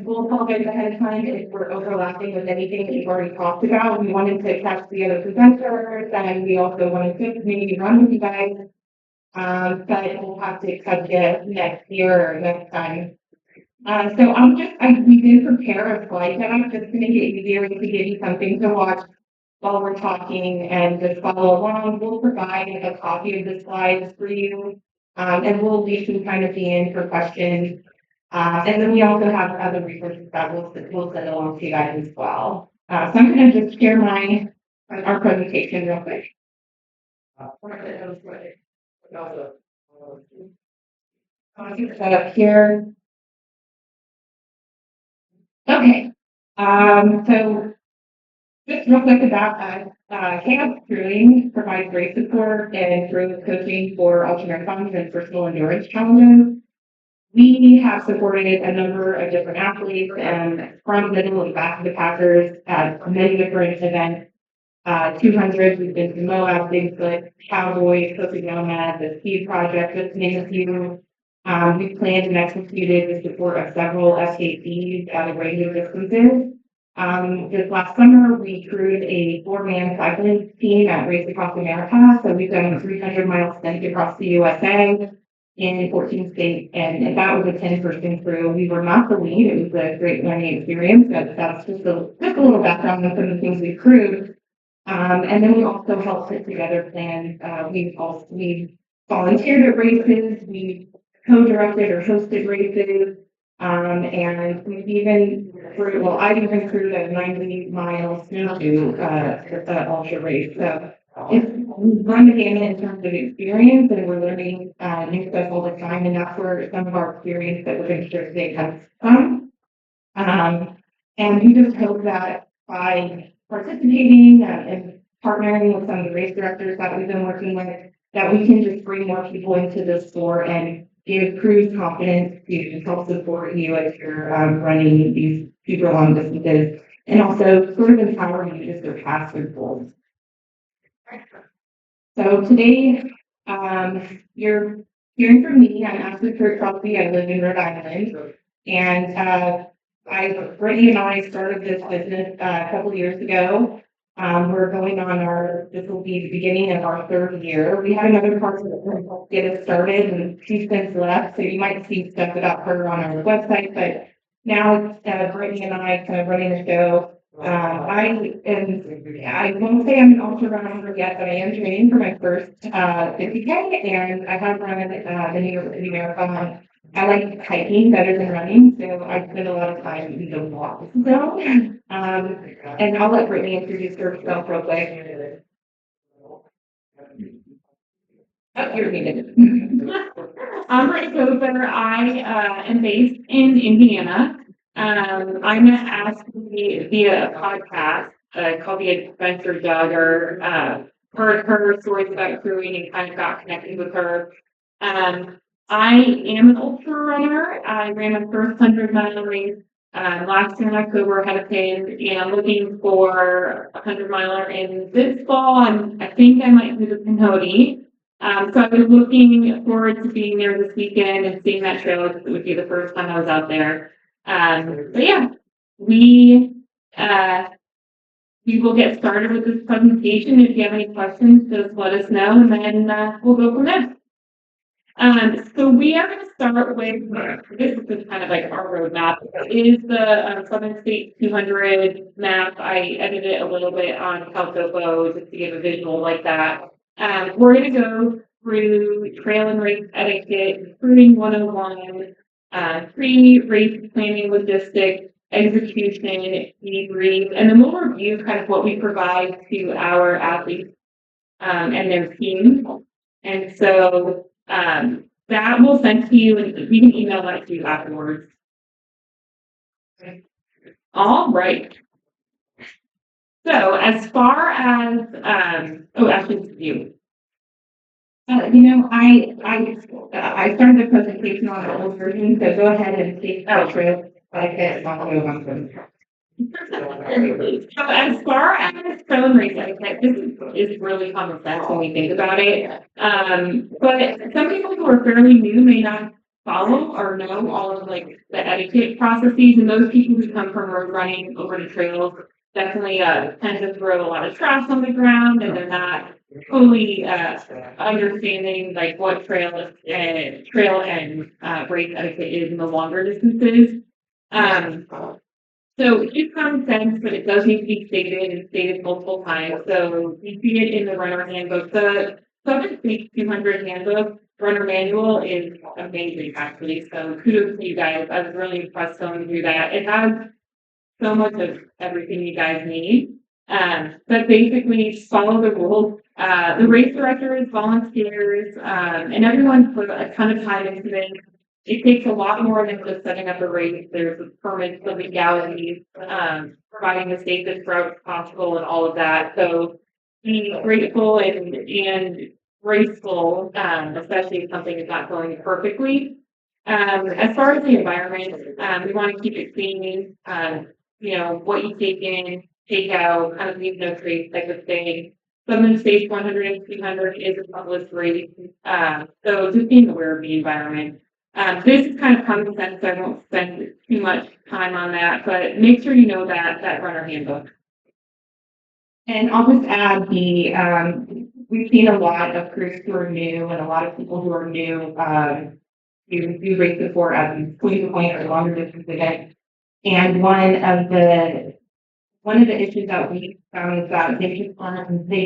we'll apologize ahead of time if we're overlapping with anything that we've already talked about. We wanted to catch the other presenters, and we also wanted to maybe run with you guys. But we'll have to catch you next year or next time. We did prepare a slide deck just to make it easier to give you something to watch while we're talking and just follow along. We'll provide a copy of the slides for you, and we'll leave some time at the end for questions. And then we also have other resources that we'll send along to you guys as well. So I'm going to just share our presentation real quick. I'll get that up here. Okay. So just real quick about us. Chaos Crewing provides race support and crew coaching for ultramarathons and personal endurance challenges. We have supported a number of different athletes and from middle and back of the Packers at many different events. 200, we've been to Moab, Bigfoot, Cowboys, Coaching Nomad, the Speed Project, just to name a few. We planned and executed the support of several SKCs at a range of distances. This last summer, we crewed a 4-man cycling team at Race Across America. So we've done a 300-mile stint across the USA in 14 states, and that was a 10-person crew. We were not the lead. It was a great learning experience. That's just a little background on some of the things we crewed. And then we also helped put together plans. We volunteered at races. We co-directed or hosted races. And we've even I've even crewed a 90-mile snowshoe ultra race. So we've run the gamut in terms of experience, and we're learning new stuff all the time, and that's where some of our experience that we're going to share today comes from. And we just hope that by participating and partnering with some of the race directors that we've been working with, that we can just bring more people into the sport and give crews confidence to help support you as you're running these super long distances, and also sort of empower you to surpass your goals. So today, you're hearing from me. I'm Ashley Kurt Crosby. I live in Rhode Island, and Brittany and I started this business a couple years ago. We're going on this will be the beginning of our third year. We had another person that helped get us started, and she's since left, so you might see stuff about her on our website, but now it's Brittany and I kind of running the show. I won't say I'm an ultra runner yet, but I am training for my first 50K, and I have run the New York City Marathon. I like hiking better than running, so I spend a lot of time in the walk zone. And I'll let Brittany introduce herself real quick. Oh, you're muted.
I'm Brittany Coper. I am based in Indiana. I met Ashley via a podcast called The Adventure Jogger. Heard her stories about crewing and kind of got connected with her. I am an ultra runner. I ran my first 100-mile race last year in October, had a pin, and I'm looking for a 100-miler in this fall, and I think I might do the Pinhoti. So I've been looking forward to being there this weekend and seeing that trail because it would be the first time I was out there. But yeah, we will get started with this presentation. If you have any questions, just let us know, and then we'll go from there. So we are going to start with, this is kind of like our roadmap. It is the Southern States 200 map. I edited it a little bit on CalTopo just to give a visual like that. We're going to go through trail and race etiquette, recruiting 101, pre-race planning logistics, execution, debrief, and then we'll review kind of what we provide to our athletes and their teams. And so that will send to you, and we can email that to you afterwards. All right. So as far as, actually, it's you.
I started the presentation on the old version, so go ahead and take that trip. Like it, not go on.
So as far as trail and race etiquette, this is really common sense when we think about it. But some people who are fairly new may not follow or know all of like the etiquette processes, and those people who come from road running over to trails definitely tend to throw a lot of trash on the ground, and they're not fully understanding like what trail and race etiquette is in the longer distances. So it is common sense, but it does need to be stated and stated multiple times. So you see it in the runner handbook. The Southern States 200 handbook runner manual is amazing, actually. So kudos to you guys. I was really impressed going through that. It has so much of everything you guys need. But basically follow the rules. The race directors, volunteers, and everyone put a ton of time into this. It takes a lot more than just setting up a race. There's the permits, the legalities, providing the safest route possible, and all of that. So being grateful and graceful, especially if something is not going perfectly. As far as the environment, we want to keep it clean. What you take in, take out, kind of leave no trace type of thing. Southern States 100 and 200 is a published race. So just being aware of the environment. This is kind of common sense, so I won't spend too much time on that, but make sure you know that runner handbook.
And I'll just add we've seen a lot of crews who are new and a lot of people who are new who do race before as point to point or longer distance events. And one of the issues that we found is that they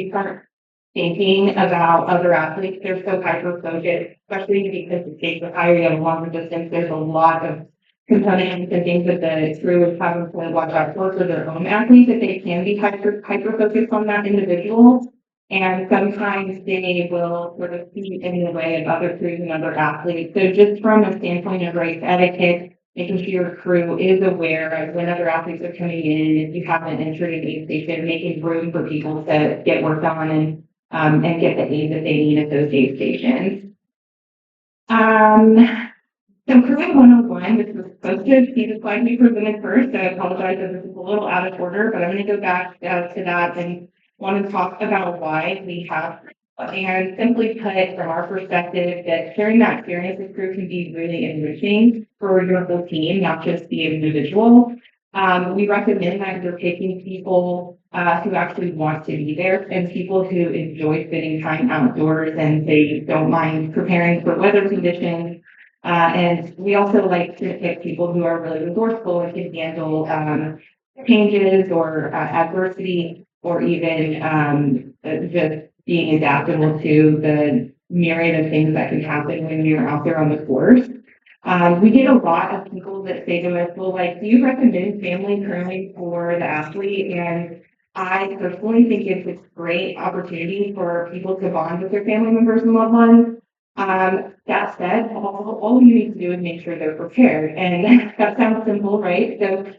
start thinking about other athletes. They're so hyper-focused, especially because the stakes are higher, you have a longer distance. There's a lot of components and things that the crew is having to watch out for their own athletes, that they can be hyper-focused on that individual. And sometimes they will sort of be in the way of other crews and other athletes. So just from a standpoint of race etiquette, making sure your crew is aware of when other athletes are coming in, if you have an entered an aid station, making room for people to get work on and get the aid that they need at those aid stations. So crewing 101, this was supposed to be the slide we presented first, so I apologize if this is a little out of order, but I'm gonna go back to that and want to talk about why we have. And simply put, from our perspective, that sharing that experience with crew can be really enriching for your whole team, not just the individual. We recommend that you're taking people who actually want to be there and people who enjoy spending time outdoors and they don't mind preparing for weather conditions. And we also like to pick people who are really resourceful and can handle changes or adversity or even just being adaptable to the myriad of things that can happen when you're out there on the course. We get a lot of people that say to us, well, like, do you recommend family currently for the athlete? And I personally think it's a great opportunity for people to bond with their family members and loved ones. That said, all you need to do is make sure they're prepared. And that sounds simple, right? So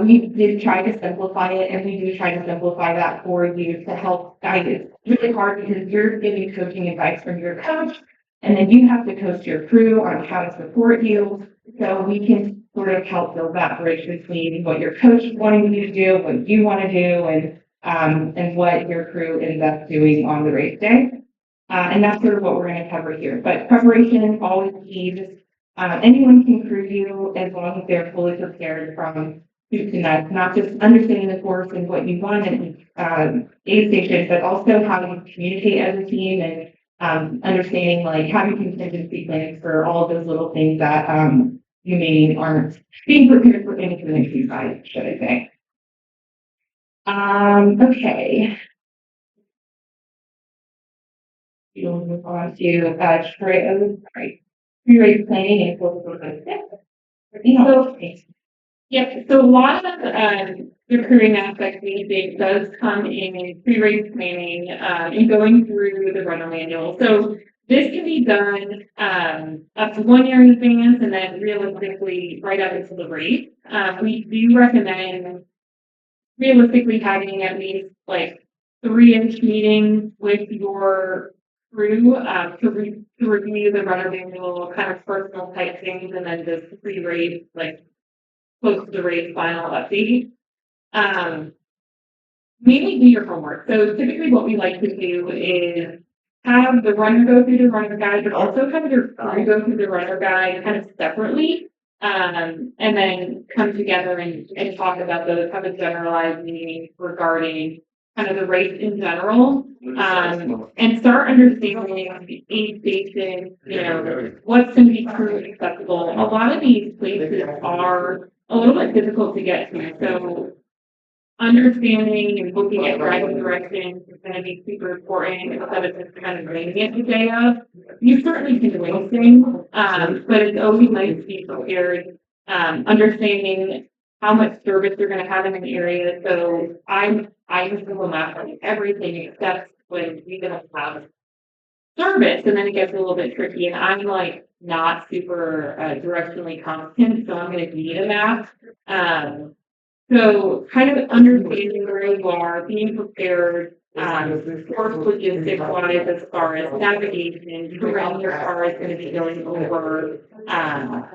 we did try to simplify it, and we do try to simplify that for you to help guide it. It's really hard because you're getting coaching advice from your coach, and then you have to coach your crew on how to support you. So we can sort of help build that bridge between what your coach is wanting you to do, what you want to do, and what your crew ends up doing on the race day. And that's sort of what we're going to cover here. But preparation is always key. Just, anyone can crew you as long as they're fully prepared from soup to nuts, not just understanding the course and what you want in aid station, but also how you communicate as a team and understanding like having contingency plans for all of those little things that you maybe aren't being prepared for anything by, should I say. Okay. We'll move on to pre-race planning and physical fitness.
Yep, so a lot of the crewing aspect these days does come in pre-race planning and going through the runner manual. So this can be done up to 1 year in advance and then realistically right up until the race. We do recommend realistically having at least like 3-inch meetings with your crew to review the runner manual, kind of personal type things, and then just pre-race, like close to the race final update. Mainly do your homework. So typically what we like to do is have the runner go through the runner guide, but also have your crew go through the runner guide kind of separately. And then come together and talk about those, have a generalized meeting regarding kind of the race in general, and start understanding the aid station, you know, what's going to be crew acceptable. A lot of these places are a little bit difficult to get to, so understanding and looking at driving directions is going to be super important instead of just kind of winging it the day of. You certainly can wing things, but it's always nice to be prepared, understanding how much service you're going to have in an area. So I just Google Maps on everything except when we don't have service, and then it gets a little bit tricky. And I'm like not super directionally competent, so I'm going to need a map. So kind of understanding where you are, being prepared, course logistics wise as far as navigation, terrain your car is going to be going over,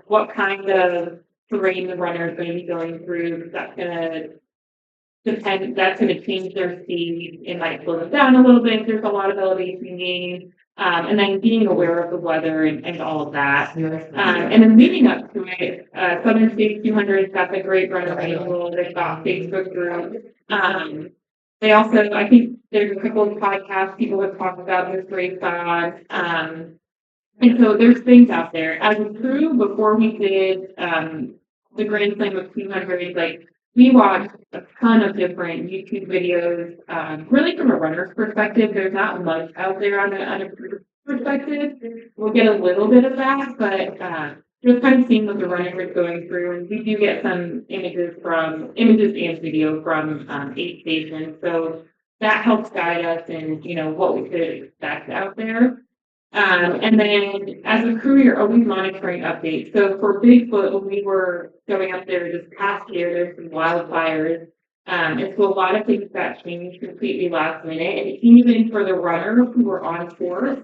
what kind of terrain the runner is going to be going through, because that's going to depend, that's going to change their speed. It might slow them down a little bit. There's a lot of elevation gain. And then being aware of the weather and all of that. And then leading up to it, Southern States 200's got the great runner manual. They've got Facebook groups. They also, I think there's a couple of podcasts people have talked about this race on. And so there's things out there. As a crew, before we did the Grand Slam of 200, like we watched a ton of different YouTube videos. Really, from a runner's perspective, there's not much out there on a perspective. We'll get a little bit of that, but just kind of seeing what the runner is going through. And we do get some images and video from aid stations. So that helps guide us in, you know, what we could expect out there. And then as a crew, you're always monitoring updates. So for Bigfoot, when we were going up there this past year, there's some wildfires. And so a lot of things got changed completely last minute. And even for the runners who were on course,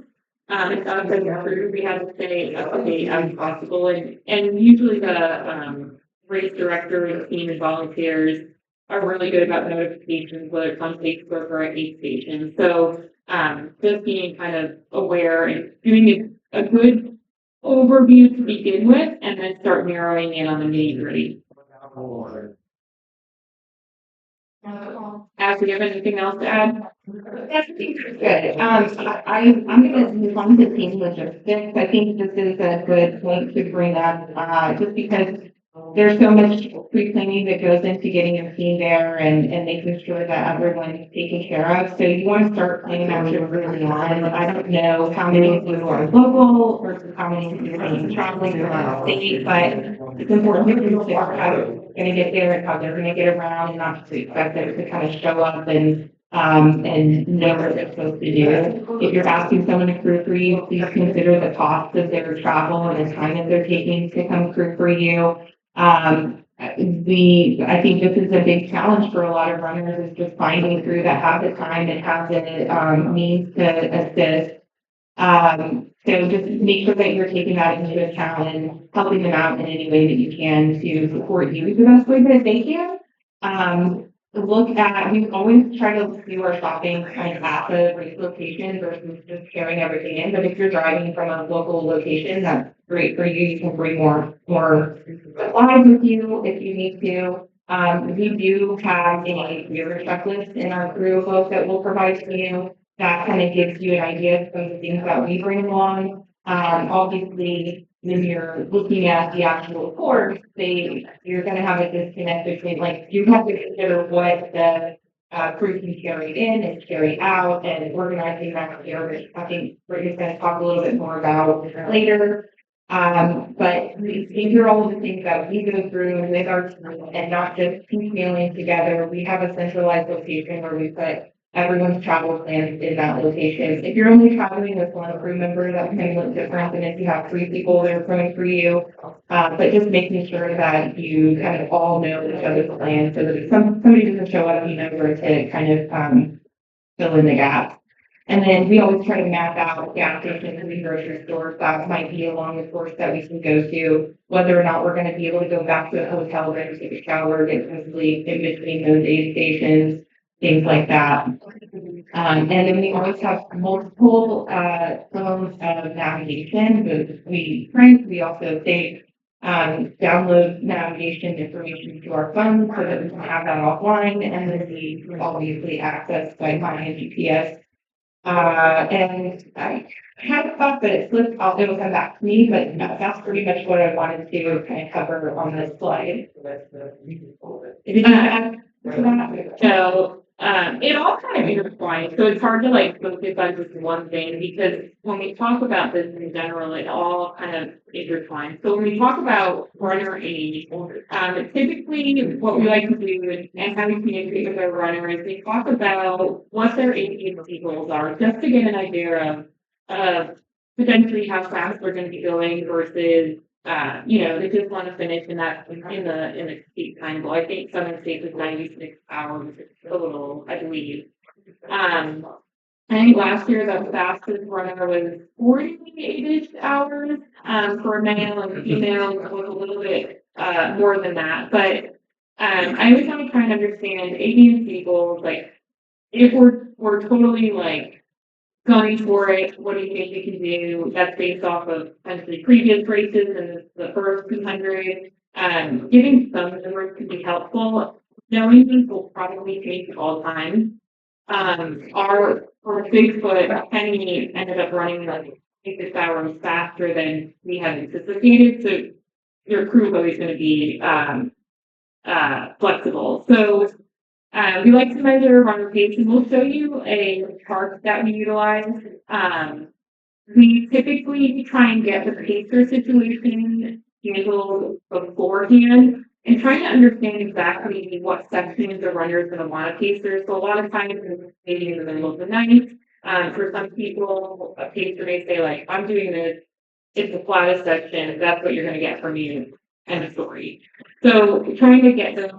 It's not like crew, we have to stay up to date as possible, and usually the, race director and team and volunteers are really good about notifications, whether it's on Facebook or at aid station. So, just being kind of aware and doing a good overview to begin with, and then start narrowing in on the nitty-gritty. Ash, do you have anything else to add?
That's good. I'm gonna move on to team logistics. I think this is a good point to bring up, just because there's so much pre-planning that goes into getting your team there and making sure that everyone's taken care of. So you want to start planning out your early on. I don't know how many of you are local versus how many of you are traveling around the state, but it's important to consider how they're gonna get there and how they're gonna get around, and not to expect them to kind of show up and know what they're supposed to do. If you're asking someone to crew for you, please consider the cost of their travel and the time that they're taking to come crew for you. I think this is a big challenge for a lot of runners, is just finding crew that have the time and have the, means to assist. So just make sure that you're taking that into account and helping them out in any way that you can to support you the best way that they can. We always try to do our shopping kind of at the race location versus just carrying everything in. But if you're driving from a local location, that's great for you. You can bring more supplies with you if you need to. We do have a gear checklist in our crew book that we'll provide to you. That kind of gives you an idea of some of the things that we bring along. Obviously, when you're looking at the actual course, you're gonna have a disconnect between, like, you have to consider what the crew can carry in and carry out, and organizing that here, which I think Brittany's gonna talk a little bit more about later. But these are all of the things that we go through with our team, and not just piecemealing together. We have a centralized location where we put everyone's travel plans in that location. If you're only traveling with one crew member, that can look different than if you have 3 people that are coming for you. But just making sure that you kind of all know each other's plans, so that if somebody doesn't show up, you know where to kind of fill in the gaps. And then we always try to map out gas stations and grocery stores that might be along the course that we can go to, whether or not we're going to be able to go back to a hotel room, take a shower, get some sleep in between those aid stations, things like that. And then we always have multiple forms of navigation. We also download navigation information to our phone so that we can have that offline, and then we obviously access by finding GPS. And I had a thought that it will come back to me, but that's pretty much what I wanted to kind of cover on this slide. Did you add to that?
So, it all kind of intertwines, so it's hard to like focus on just one thing, because when we talk about this in general, it all kind of intertwines. So when we talk about runner aid, typically what we like to do and how we communicate with our runner is we talk about what their agency goals are, just to get an idea of potentially how fast we're going to be going versus they just want to finish in the state time goal. I think Southern States is 96 hours total, I believe. I think last year the fastest runner was 48-ish hours for male, and female was a little bit more than that. But I always want to try and understand agency goals, like if we're totally like going for it, what do you think we can do? That's based off of potentially previous races and the first 200. Giving some numbers could be helpful. Knowing these will probably change all time. Our Bigfoot Penny ended up running like 6 hours faster than we had anticipated. So your crew is always going to be flexible. So we like to measure runner pace, and we'll show you a chart that we utilize. We typically try and get the pacer situation handled beforehand, and trying to understand exactly what sections the runner is going to want a pacer. So a lot of times it's maybe in the middle of the night. For some people, a pacer may say like, I'm doing this, it's the flattest section, that's what you're going to get from me. end of story. So trying to get those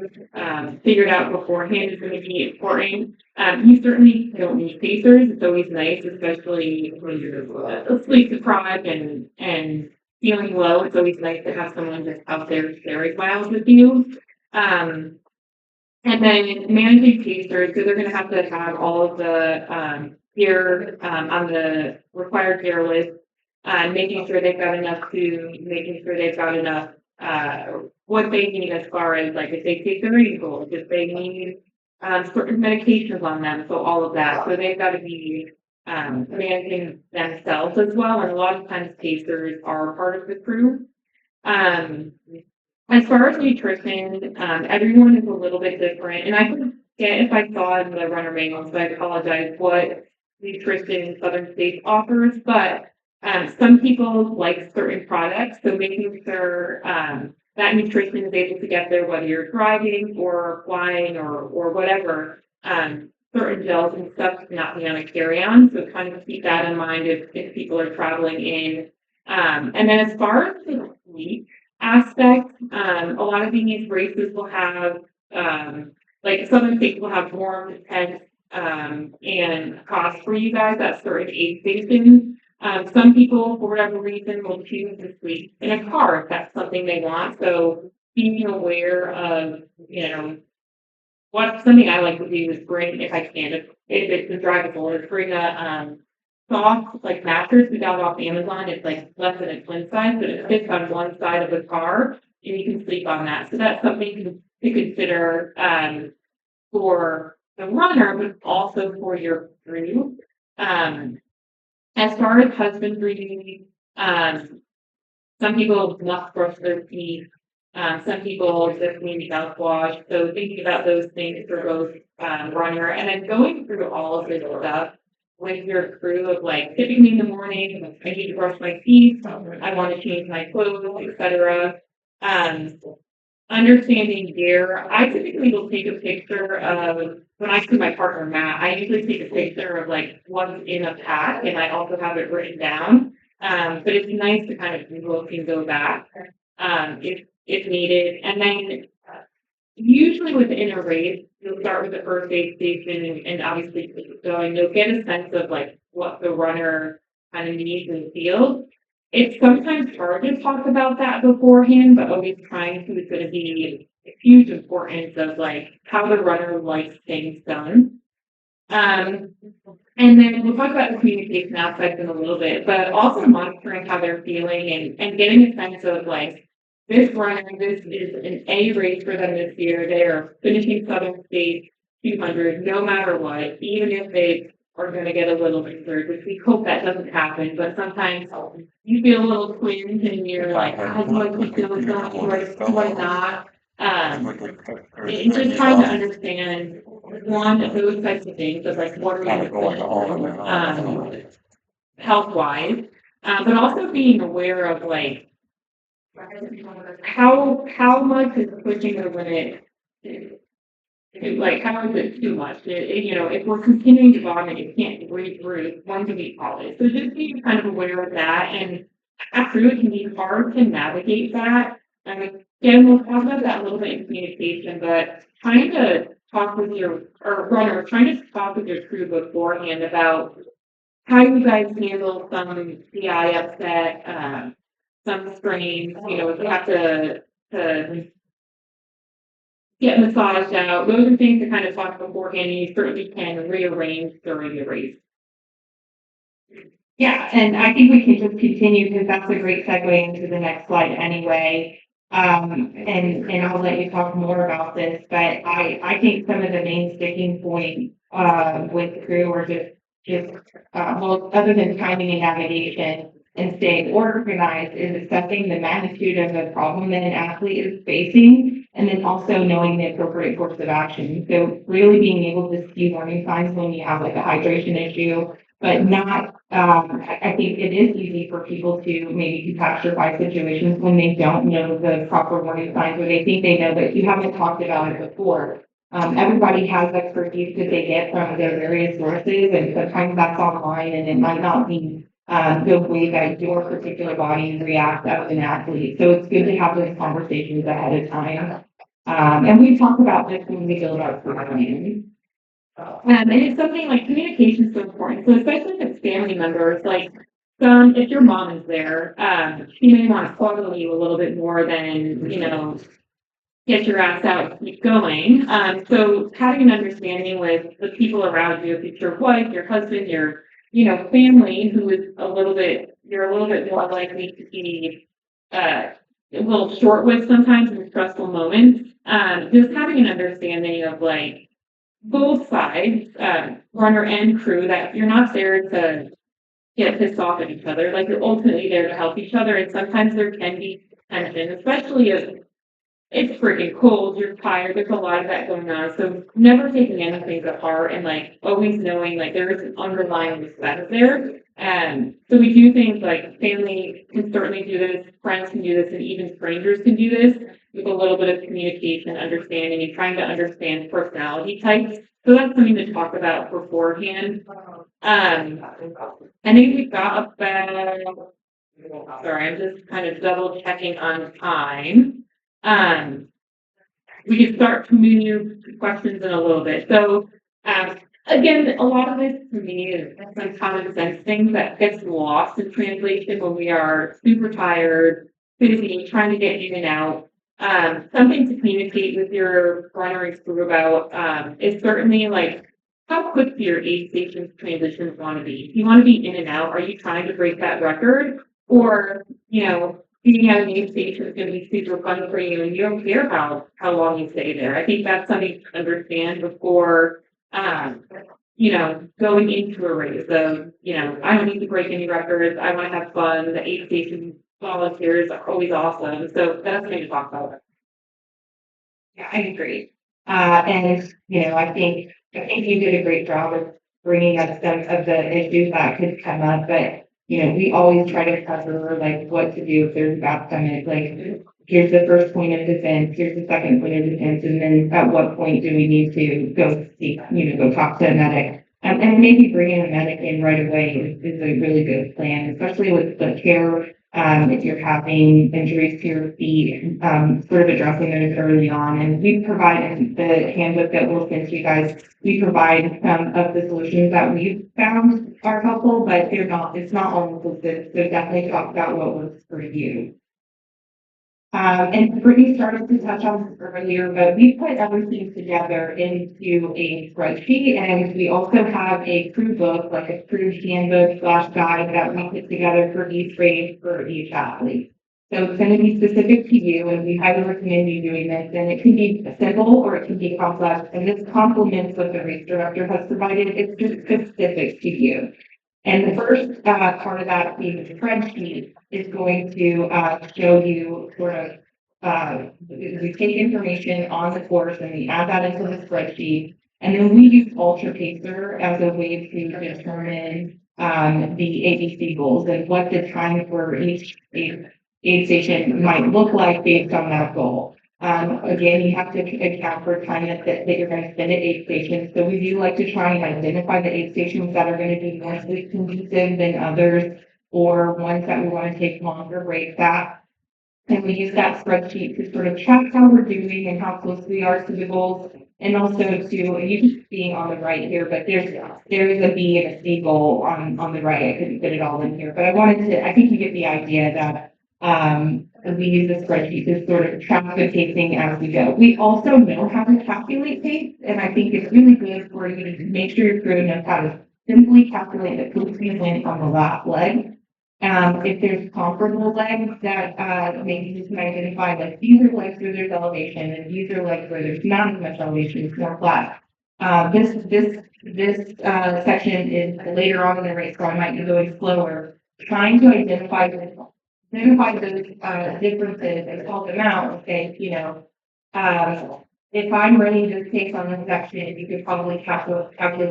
figured out beforehand is going to be important. You certainly don't need pacers. It's always nice, especially when you're sleep deprived and feeling low. It's always nice to have someone just out there sharing miles with you. And then managing pacers, so they're going to have all of the gear on the required gear list, making sure they've got enough food, making sure they've got enough what they need as far as like if they take their equals, if they need certain medications on them, so all of that. So they've got to be managing themselves as well. And a lot of times pacers are part of the crew. As far as nutrition, everyone is a little bit different, and I forget if I saw in the runner manual, so I apologize, what nutrition Southern States offers, but some people like certain products, so making sure that nutrition is able to get there, whether you're driving or flying or whatever. Certain gels and stuff cannot be on a carry-on, so kind of keep that in mind if people are traveling in. And then as far as the sleep aspect, a lot of these races will have, like Southern States will have warm tents and costs for you guys at certain aid stations. Some people, for whatever reason, will choose to sleep in a car if that's something they want. So being aware of, something I like to do is bring, if I can, if it's a drivable, is bring a soft like mattress we got off Amazon. It's like less than a twin size, but it fits on one side of the car, and you can sleep on that. So that's something to consider for the runner, but also for your crew. As far as husbandry, some people must brush their teeth. Some people just need mouthwash. So thinking about those things for both runner and then going through all of this stuff with your crew of like typically in the morning, I need to brush my teeth, I want to change my clothes, etc. Understanding gear, I typically will take a picture of when I see my partner Matt. I usually take a picture of like what's in a pack, and I also have it written down. But it's nice to kind of look and go back if needed. And then usually within a race, you'll start with the first aid station and obviously keep going. You'll get a sense of like what the runner kind of needs and feels. It's sometimes hard to talk about that beforehand, but always trying to is going to be a huge importance of like how the runner likes things done. And then we'll talk about the communication aspect in a little bit, but also monitoring how they're feeling and getting a sense of like this runner, this is an A race for them this year. They are finishing Southern States 200 no matter what, even if they are going to get a little bit hurt, which we hope that doesn't happen. But sometimes you feel a little twinge and you're like, how do I keep doing that? Do I not? It's just trying to understand one of those types of things of like what are we health wise, but also being aware of like how much is pushing the limit. Like, how is it too much? If we're continuing to vomit, you can't breathe through, when do we call it? So just being kind of aware of that, and after it can be hard to navigate that. Again, we'll talk about that a little bit in communication, but trying to talk with your crew beforehand about how you guys handle some CI upset, some strains, if you have to get massaged out. Those are things to kind of talk beforehand, and you certainly can rearrange during the race.
Yeah, and I think we can just continue because that's a great segue into the next slide anyway. And I'll let you talk more about this, but I think some of the main sticking points with crew are well, other than timing and navigation and staying organized, is assessing the magnitude of the problem that an athlete is facing, and then also knowing the appropriate course of action. So really being able to see warning signs when you have like a hydration issue, but not, I think it is easy for people to maybe catastrophize situations when they don't know the proper warning signs, or they think they know, but you haven't talked about it before. Everybody has expertise that they get from their various sources, and sometimes that's online, and it might not be the way that your particular body reacts as an athlete. So it's good to have those conversations ahead of time. And we talk about this when we build our program. And it's something like communication is so important. So especially if it's family members, like if your mom is there, she may want to coddle you a little bit more than, get your ass out and keep going. So having an understanding with the people around you, if it's your wife, your husband, your, family who is you're a little bit more likely to be, a little short with sometimes in stressful moments. Just having an understanding of like both sides, runner and crew, that you're not there to get pissed off at each other. Like you're ultimately there to help each other. And sometimes there can be tension, especially if it's freaking cold, you're tired, there's a lot of that going on. So never taking anything to heart and like always knowing like there is an underlying respect there. And so we do things like family can certainly do this, friends can do this, and even strangers can do this with a little bit of communication, understanding, and trying to understand personality types. So that's something to talk about beforehand. I think we've got about, sorry, I'm just kind of double checking on time. We can start to move to questions in a little bit. So, again, a lot of this to me is some common sense things that gets lost in translation when we are super tired, busy, trying to get in and out. Something to communicate with your runner and crew about is certainly like how quick do your aid stations transitions want to be? If you want to be in and out, are you trying to break that record? Or, being at an aid station is going to be super fun for you and you don't care how long you stay there. I think that's something to understand before, going into a race. So, I don't need to break any records. I want to have fun. The aid station volunteers are always awesome. So that's something to talk about. Yeah, I agree. I think you did a great job of bringing up some of the issues that could come up, but we always try to cover like what to do if there's a bad stomach. Like, here's the first point of defense, here's the second point of defense, and then at what point do we need to go seek, go talk to a medic. And maybe bringing a medic in right away is a really good plan, especially with the care. If you're having injuries to your feet, sort of addressing those early on. And we provide the handbook that we'll send to you guys. We provide some of the solutions that we've found are helpful, but it's not all inclusive. So definitely talk about what works for you. And Brittany started to touch on this earlier, but we put everything together into a spreadsheet, and we also have a crew book, like a crew handbook / guide that we put together for each race for each athlete. So it's going to be specific to you, and we highly recommend you doing this. And it can be simple or it can be complex, and this complements what the race director has provided. It's just specific to you. And the first part of that, the spreadsheet, is going to show you sort of, we take information on the course and we add that into the spreadsheet. And then we use Ultra Pacer as a way to determine the ABC goals and what the time for each aid station might look like based on that goal. Again, you have to account for time that you're going to spend at aid stations. So we do like to try and identify the aid stations that are going to be more sleep conducive than others, or ones that we want to take longer breaks at. And we use that spreadsheet to sort of track how we're doing and how close we are to the goals. And also to, you keep being on the right here, but there is a B and a C goal on the right. I couldn't fit it all in here, but I think you get the idea that we use the spreadsheet to sort of track the pacing as we go. We also know how to calculate pace, and I think it's really good for you to make sure your crew knows how to simply calculate the pacing win on the last leg. If there's comparable legs that maybe you can identify, like these are legs where there's elevation, and these are legs where there's not as much elevation, it's more flat. This section is later on in the race, so I might be going slower, trying to identify those differences and call them out and say, if I'm running this pace on this section, you could probably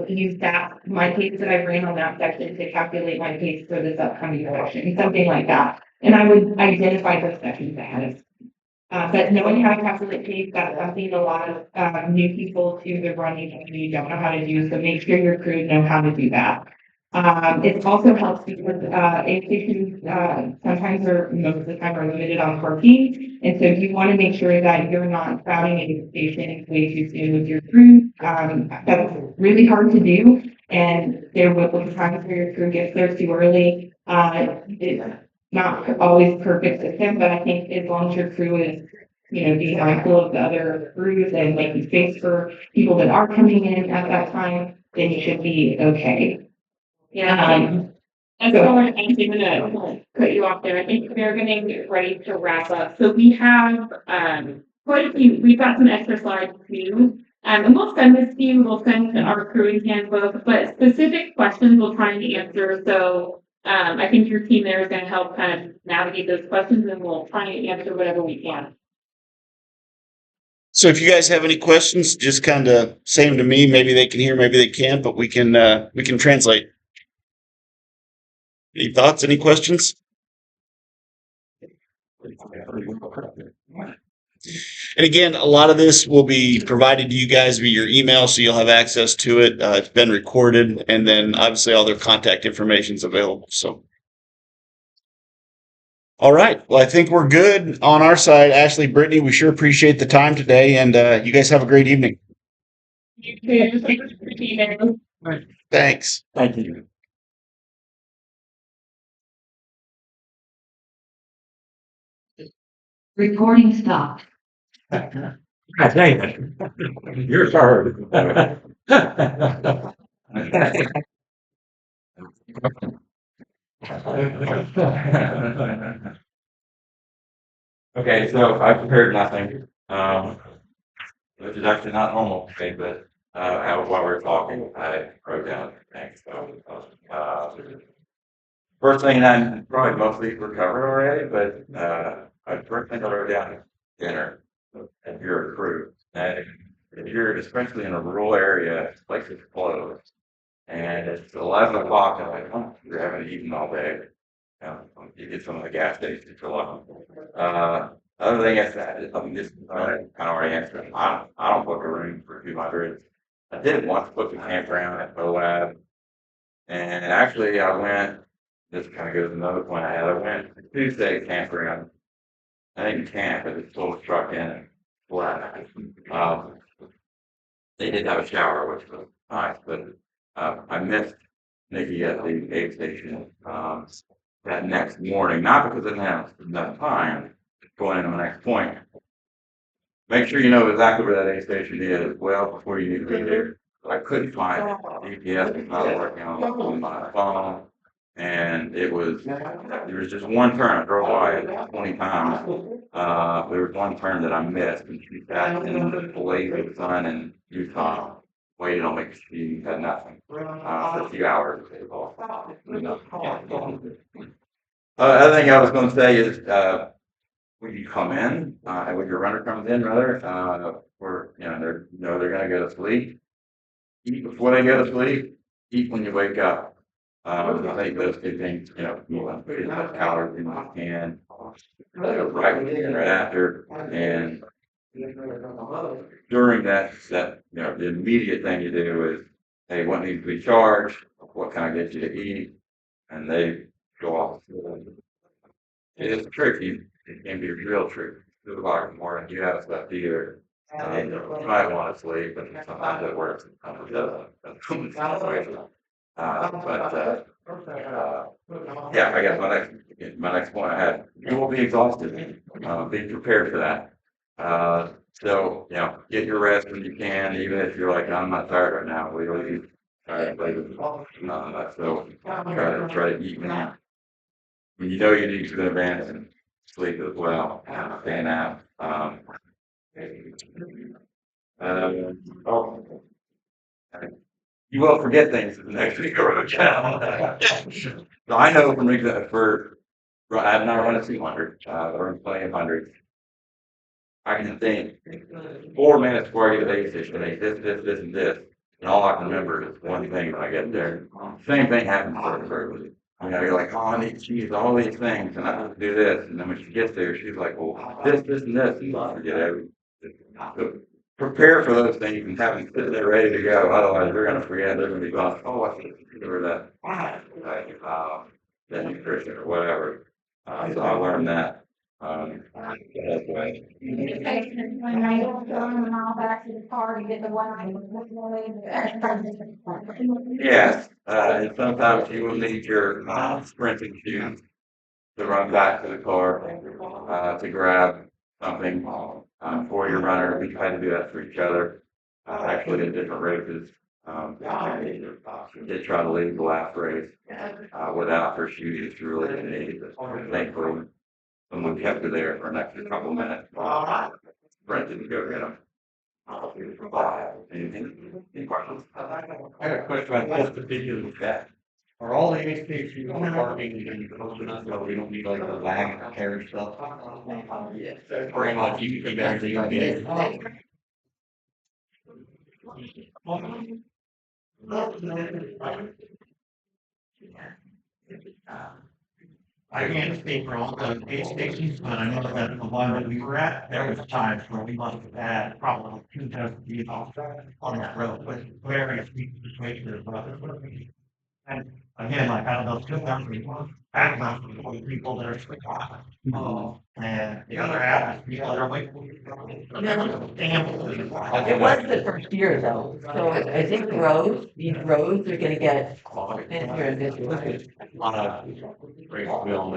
use my pace that I ran on that section to calculate my pace for this upcoming section, something like that. And I would identify those sections ahead of but knowing how to calculate pace, that's something a lot of new people to the running community don't know how to do. So make sure your crew know how to do that. It also helps because, aid stations, sometimes or most of the time are limited on parking. And so you want to make sure that you're not crowding a station way too soon with your crew. That's really hard to do. And there will be times where your crew gets there too early. It's not always perfect system, but I think as long as your crew is, being mindful of the other crews and making space for people that are coming in at that time, then you should be okay.
Yeah. And so I'm gonna cut you off there. I think we're getting ready to wrap up. So we have quite a few, we've got some extra slides too. And we'll send this to you, we'll send our crewing handbook, but specific questions we'll try and answer. So I think your team there is gonna help kind of navigate those questions and we'll try and answer whatever we can.
So if you guys have any questions, just kind of say them to me. Maybe they can hear, maybe they can't, but we can translate. Any thoughts? Any questions? And again, a lot of this will be provided to you guys via your email, so you'll have access to it. It's been recorded, and then obviously all their contact information is available. So, all right. Well, I think we're good on our side. Ashley, Brittany, we sure appreciate the time today, and you guys have a great evening.
You too. Thanks for being there.
Thanks.
Thank you.
Recording stopped.
God dang it. You're sorry.
Okay, so I prepared nothing. Which is actually not normal for me, but while we were talking, I wrote down things. So, first thing, and I probably most of these were covered already, but first thing I wrote down is dinner. If you're a crew, and if you're especially in a rural area, places closed, and it's 11 o'clock, and like, oh, you're having eaten all day. You get some of the gas stations for lunch. Other thing is that I'm just kind of already answered. I don't book a room for 200. I did once book a campground at Moab, and actually I went. This kind of goes to another point I had. I went to Tuesday campground. I didn't camp, but it's pulled a truck in and flat. They did have a shower, which was nice, but I missed Nikki at the aid station that next morning, not because I didn't have enough time going into the next point. Make sure you know exactly where that aid station is well before you need to be there. I couldn't find it. GPS was not working on my phone. And there was just one turn. I drove by it 20 times. There was one turn that I missed, and she sat in the blazing sun in Utah, waited on me. She had nothing for a few hours. Other thing I was going to say is when you come in, when your runner comes in, rather, they're going to go to sleep. Eat before they go to sleep. Eat when you wake up. I think those two things, you want to put as much calories in as you can, right and right after, and during that, the immediate thing you do is, hey, what needs to be charged? What can I get you to eat? And they go off. It is tricky. It can be real tricky. 2 o'clock in the morning, you have stuff to either. You might want to sleep, and sometimes it works, and sometimes it doesn't. Yeah, I guess my next point I had, you will be exhausted. Be prepared for that. So, get your rest when you can, even if you're like, I'm not tired right now. We really tired later. So try to eat when you know you need to in advance and sleep as well. Stay a nap. You will forget things the next week or down. So I know from I've not run a 200, but run plenty of hundreds. I can think 4 minutes before I get to the aid station, I this, and this. And all I can remember is one thing when I get there. Same thing happens for her. You're like, oh, I need to use all these things, and I have to do this. And then when she gets there, she's like, well, this, and this. And I forget everything. prepare for those things and have them sit there ready to go. Otherwise, they're gonna forget. They're gonna be going, oh, I should consider that, that nutrition or whatever. So I learned that. That way.
When I don't go them all back to the car to get the one I was.
Yes, and sometimes you will need your sprinting shoes to run back to the car, to grab something, for your runner. We try to do that for each other, actually in different races. Did try to leave the last race, without her shoes, she really didn't need it. Thankfully, someone kept her there for an extra couple minutes. Sprinted to go get them. Any questions?
I got a question about this particular cat. Are all the aid stations parking in close enough so we don't need like a wagon to carry stuff?
Yes.
Pretty much you can actually get it. I can't speak for all the aid stations, but I know that the one that we were at, there was times where we must have had probably 2,000 vehicles on that road with various situations. And again, like out of those 2,000 people, half of them were people that are sick. And the other half is people that are waiting.
It was the first year though, so I think these roads are gonna get busier and busier.
On a great wheel,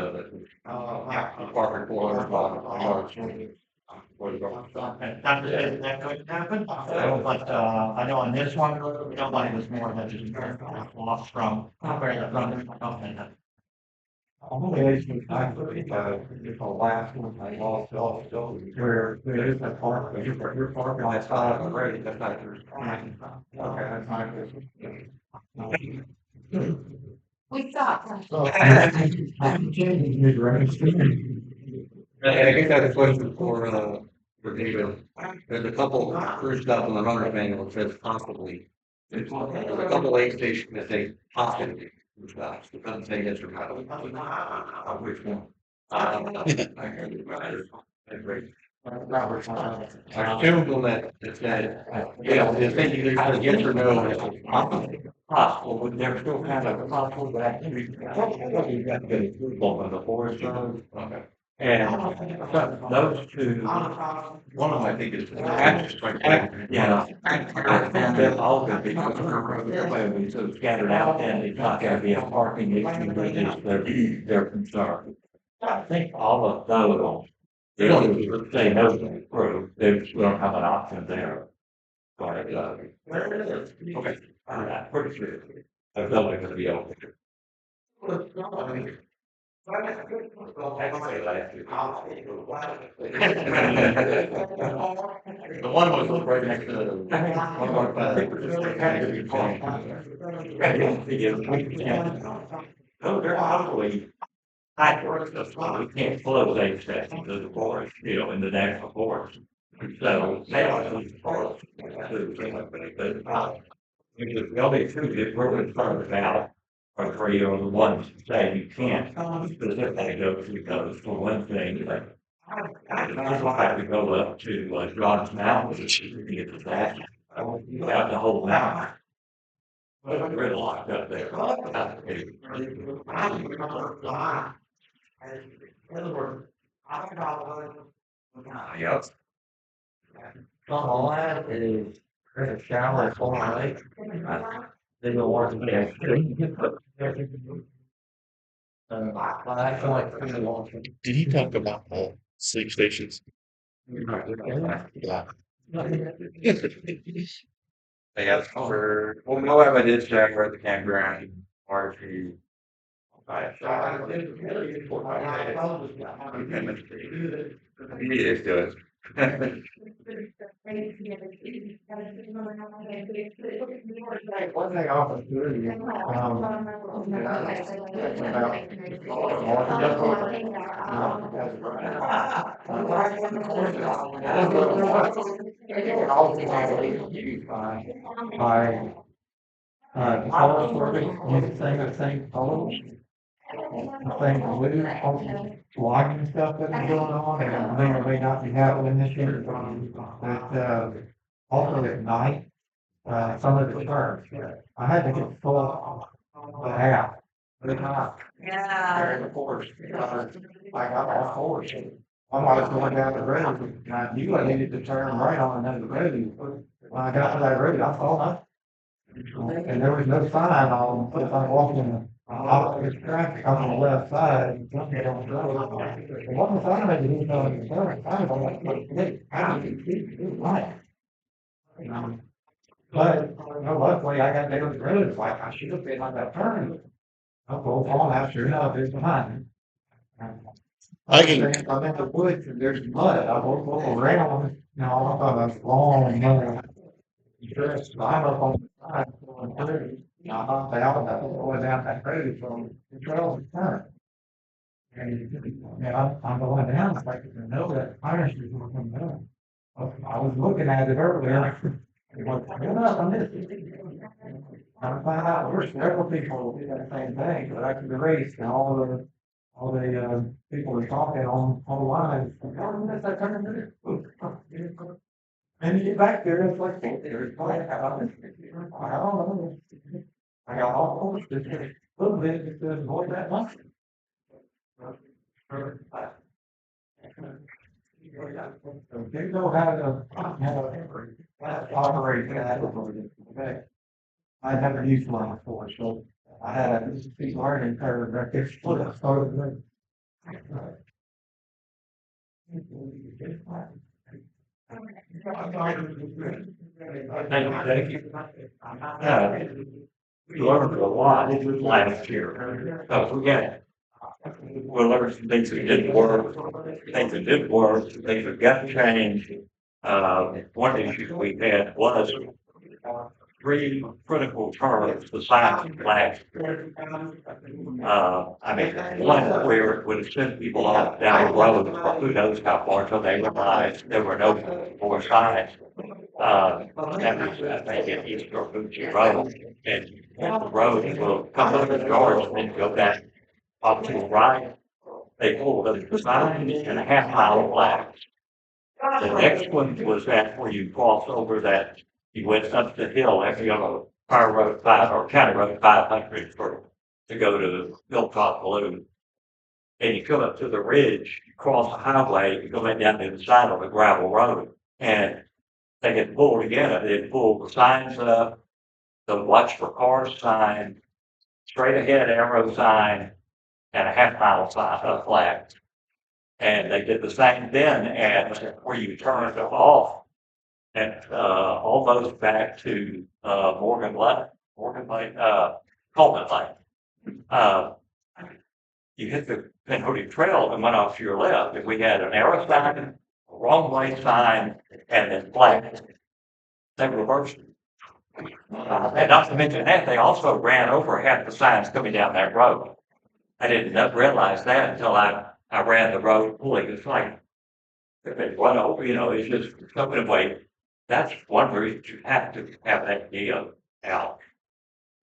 apartment floor, and not to say that couldn't happen, but, I know on this one, nobody was more than just lost from where the runners were coming.
Only it's the last one I lost also, where there is a park, but you're parking on the side of the road, that's not your. Okay, that's my.
We stopped.
I'm changing the direction.
And I guess that's a question for David. There's a couple cruise stuff on the runner's manual that says possibly. There's a couple aid stations that say possibly. It doesn't say yes or no. Which one? I heard it, but I agree. There's two of them that said, yeah, they think either says yes or no, and it's
Possible, but they're still kind of possible, but I think you've got to get approval of the forest service.
okay.
And so those two,
One of them I think is.
yeah, and they're all gonna be, everybody will be so scattered out and it's not gonna be a parking issue, but it's their concern. I think all of those, they don't even say no to the group, they don't have an option there. But, okay, I'm pretty sure. I feel like it'll be open.
The one was right next to the.
Oh, they're probably high forest, so we can't flow those steps into the forest, in the national forest. So they are the forest. Because the only two that we're concerned about are three are the ones that say you can't specifically go to those for one thing, but I don't have to go up to John's Mountain, which is the disaster. You have the whole mountain. But we're locked up there.
Yes.
All that is, there's a shower, it's all right. They don't want to be. I feel like pretty long.
Did he talk about the sleep stations? Yeah.
Yeah, well, Moab, I did check where the campground, RV. He is good.
One thing I often do, color service, use the same colors. The same blue, blocking stuff that's going on, and may or may not be happening this year. But, Also at night, some of the turns, I had to get full the half. But not carrying the force, because I got off course. When I was going down the road, and I knew I needed to turn right on another road. When I got to that road, I saw nothing. And there was no sign on, if I'm walking, opposite traffic on the left side. And something on the road. There wasn't a sign, I didn't know it was there. I was like, hey, I didn't see it, right? But, luckily I got there with the road, it's like, I should have been on that turn. I'll go on after enough, it's behind.
I can-
I'm in the woods and there's mud, I won't go around, I'm talking about long mud. Just, I'm up on the side, going through, I hopped out, and I was going down that road from the trail to turn. And, I'm going down, it's like, I know that iron street was coming down. I was looking at it earlier. I'm found out there's several people who do that same thing, but after the race, and all the people were talking online. And you get back there, it's like, there's like, I don't know. I got all those, just a little bit, just to avoid that much. So they know how to operate that. Okay. I never used one before, so I had a big learning curve right there. Split up, started with.
Thank you. We learned a lot last year. We learned some things that didn't work, things that did work, things that got changed. One issue we had was three critical terms besides flags. One where it would have sent people off down the road for who knows how far until they realized there were no more signs. That was, I think, in East or Fuji Road, and the road will come up the yards and then go back up to the right. They pulled up the sign and a half mile of flags. The next one was that where you cross over that, you went up the hill after you go to Fire Road 5 or County Road 500 to go to Hilltop Blue. And you come up to the ridge, you cross the highway, you go back down to the side of the gravel road. And they get pulled again, they pull the signs up, the watch for cars sign, straight ahead arrow sign, and a half mile sign, flag. And they did the same then at where you turned off and almost back to Morgan Lane, Coleman Lane. You hit the Pinhoti Trail and went off to your left, and we had an arrow sign, a wrong way sign, and then flag. They reversed it. And not to mention that, they also ran over half the signs coming down that road. I didn't realize that until I ran the road fully. It's like, if they run over, it's just something away. That's one reason you have to have that deal out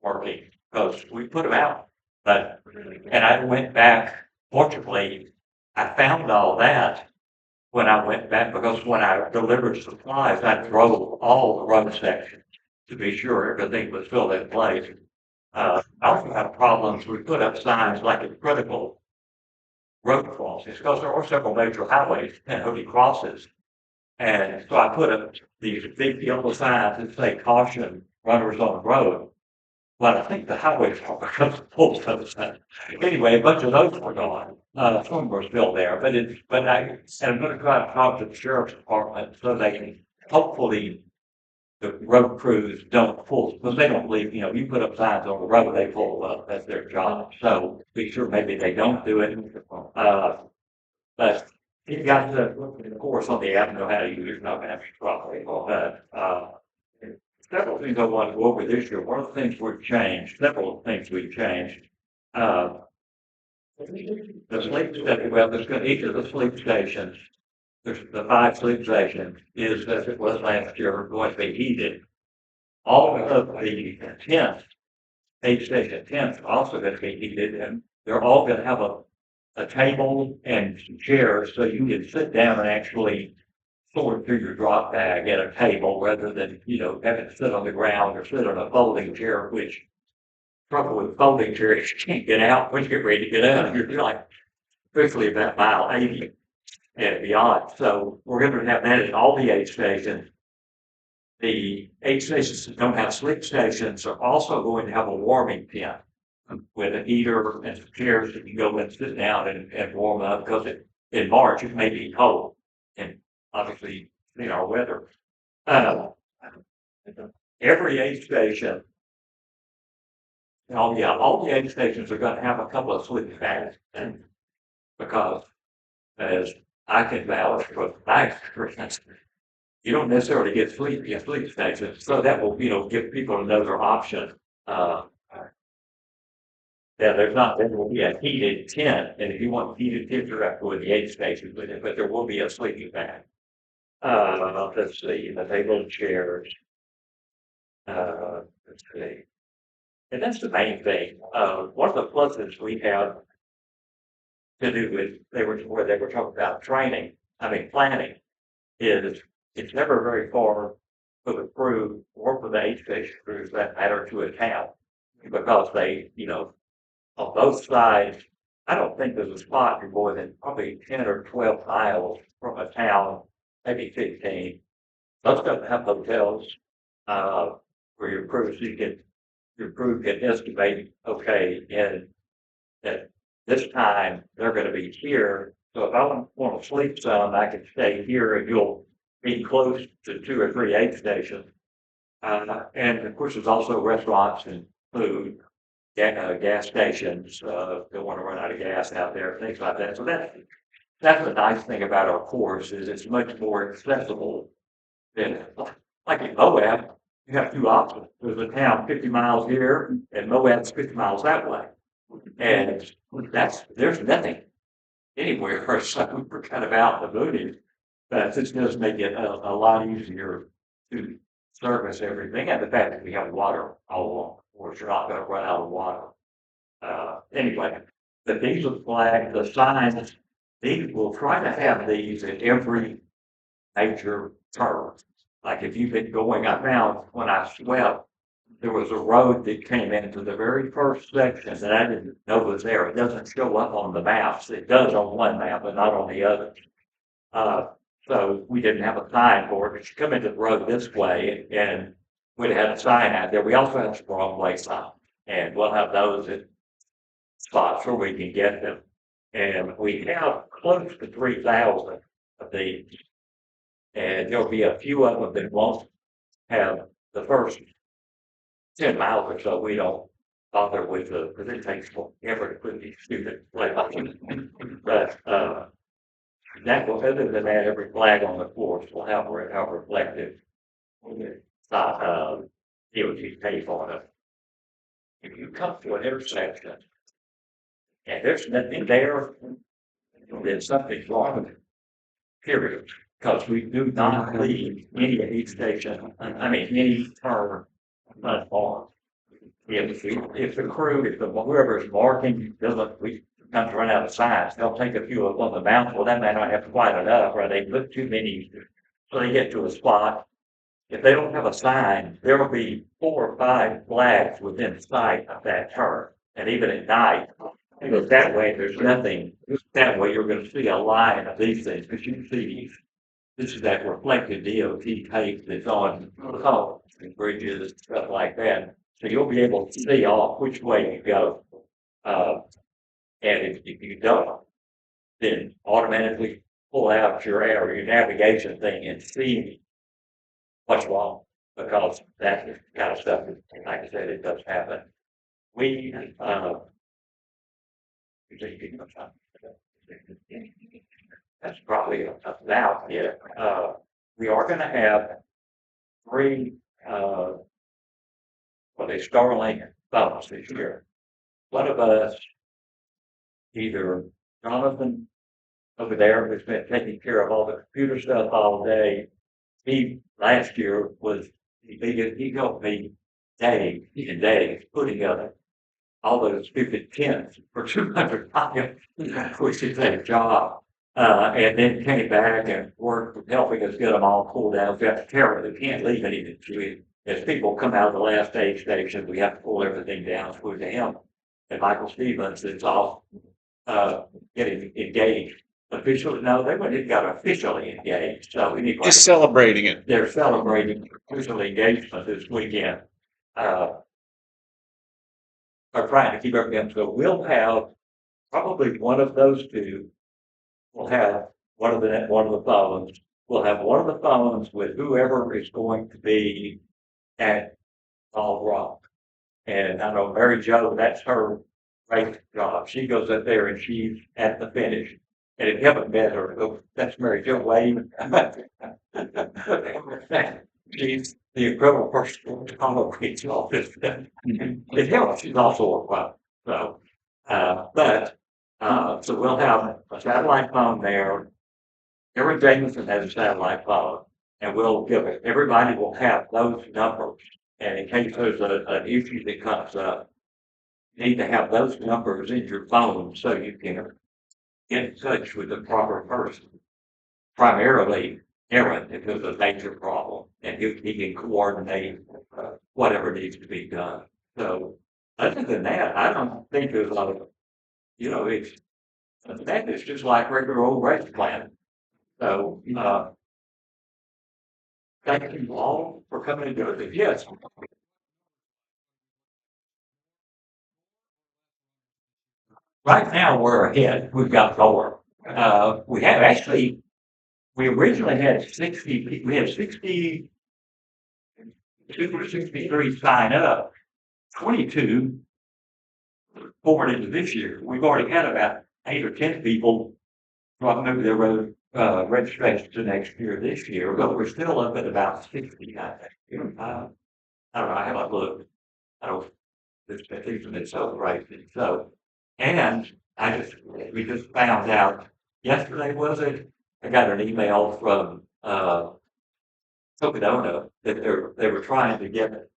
working, because we put them out. And I went back, fortunately, I found all that when I went back, because when I delivered supplies, I drove all the road sections to be sure everything was still in place. I also had problems. We put up signs like at critical road crossings, because there are several major highways and Hootie crosses. And so I put up these big yellow signs that say caution, runners on the road. Well, I think the highway department pulled those signs. Anyway, a bunch of those were gone. Some were still there, but I'm going to try to talk to the sheriff's department so they can hopefully the road crews don't pull, because they don't believe, you put up signs on the road, they pull up, that's their job. So be sure maybe they don't do it. But you got to, of course, on the app, know how to use it, you're not going to have to properly. Several things I want to go over this year. One of the things we've changed, several things we've changed. The sleep station, well, there's going to each of the sleep stations. There's the 5 sleep stations is, as it was last year, going to be heated. All of the tents, aid station tents, are also going to be heated, and they're all going to have a table and some chairs so you can sit down and actually sort through your drop bag at a table rather than, having to sit on the ground or sit on a folding chair, which trouble with folding chairs, you can't get out when you get ready to get out. You're like, especially about mile 80 and beyond. So we're going to have that at all the aid stations. The aid stations that don't have sleep stations are also going to have a warming tent with a heater and some chairs that you go and sit down and warm up because in March it may be cold and obviously our weather. Every aid station, all the aid stations are going to have a couple of sleeping bags because as I can vouch for my experience, you don't necessarily get sleep in sleep stations. So that will, give people another option. There will be a heated tent, and if you want heated tent, you're have to go to the aid station with it, but there will be a sleeping bag. Let's see, the table chairs. Let's see. And that's the main thing. One of the pluses we have to do with where they were talking about planning is it's never very far for the crew or for the aid station crews that matter to a town because they, on both sides, I don't think there's a spot for more than probably 10 or 12 miles from a town, maybe 15. Most of them have hotels where your crew can estimate, okay, and that this time they're going to be here. So if I want to sleep some, I can stay here and you'll be close to 2 or 3 aid stations. And of course, there's also restaurants and food, gas stations. Don't want to run out of gas out there, things like that. So that's the nice thing about our course is it's much more accessible than like in Moab. You have 2 options. There's a town 50 miles here, and Moab's 50 miles that way, and there's nothing anywhere. So we're kind of out in the boonies. But this does make it a lot easier to service everything, and the fact that we have water all along, of course, you're not going to run out of water. Anyway, the diesel flag, the signs, we'll try to have these at every major turn. Like if you've been going, I found when I swept, there was a road that came into the very first section that I didn't know was there. It doesn't show up on the maps. It does on one map, but not on the other. So we didn't have a sign for it, but you come into the road this way and we'd have a sign out there. We also have some wrong way signs, and we'll have those at spots where we can get them. And we have close to 3,000 of these. And there'll be a few of them that won't have the first 10 miles or so. We don't bother with because it takes forever to put these stupid flags. But that will, other than that, every flag on the course will have reflective DOT tape on it. If you come to an intersection and there's nothing there, then something's wrong, period. Because we do not leave any aid station, any turn unmarked. If the crew, whoever is marking, we sometimes run out of signs, they'll take a few up on the mountain. Well, that may not have quite enough, or they put too many, so they get to a spot. If they don't have a sign, there will be 4 or 5 flags within sight of that turn. And even at night, because that way there's nothing. That way you're going to see a line of these things because you can see these. This is that reflective DOT tape that's on bridges and stuff like that. So you'll be able to see off which way you go. And if you don't, then automatically pull out your navigation thing and see what's wrong. Because that's the kind of stuff that, like I said, it does happen. That's probably about it. We are going to have 3 Starlink phones this year. One of us, either Jonathan over there, who's been taking care of all the computer stuff all day, he last year was he helped me Dave putting up all those stupid tents for 200 miles, which is a job. And then came back and worked with helping us get them all pulled out. We have to carry, we can't leave anything to it. As people come out of the last aid station, we have to pull everything down through to him. And Michael Stevens is off, getting engaged. Officially, no, they wouldn't got officially engaged, so we need.
Just celebrating it.
They're celebrating official engagement this weekend. Are trying to keep everything, so we'll have probably one of those two. We'll have one of the phones. We'll have one of the phones with whoever is going to be at Ball Rock. And I know Mary Jo, that's her right job. She goes up there and she's at the finish. And if you haven't met her, that's Mary Jo Wade. She's the incredible person to come over to office. It helps. She's also a fun. So, so we'll have a satellite phone there. Every Jameson has a satellite phone, and we'll give it. Everybody will have those numbers. And in case there's an issue that comes up, you need to have those numbers in your phone so you can get in touch with the proper person. Primarily Aaron, if there's a major problem, and he can coordinate whatever needs to be done. So other than that, I don't think there's a lot of, that is just like regular old race plan. So thank you all for coming and doing it. Yes. Right now, we're ahead. We've got more. We have actually, we originally had 60, we had 62 or 63 sign up, 22 forward into this year. We've already had about 8 or 10 people maybe their registration to next year this year, but we're still up at about 60, I think. I don't know, I haven't looked. I don't, it's so crazy. So, and we just found out yesterday, was it? I got an email from Tocadona that they were trying to get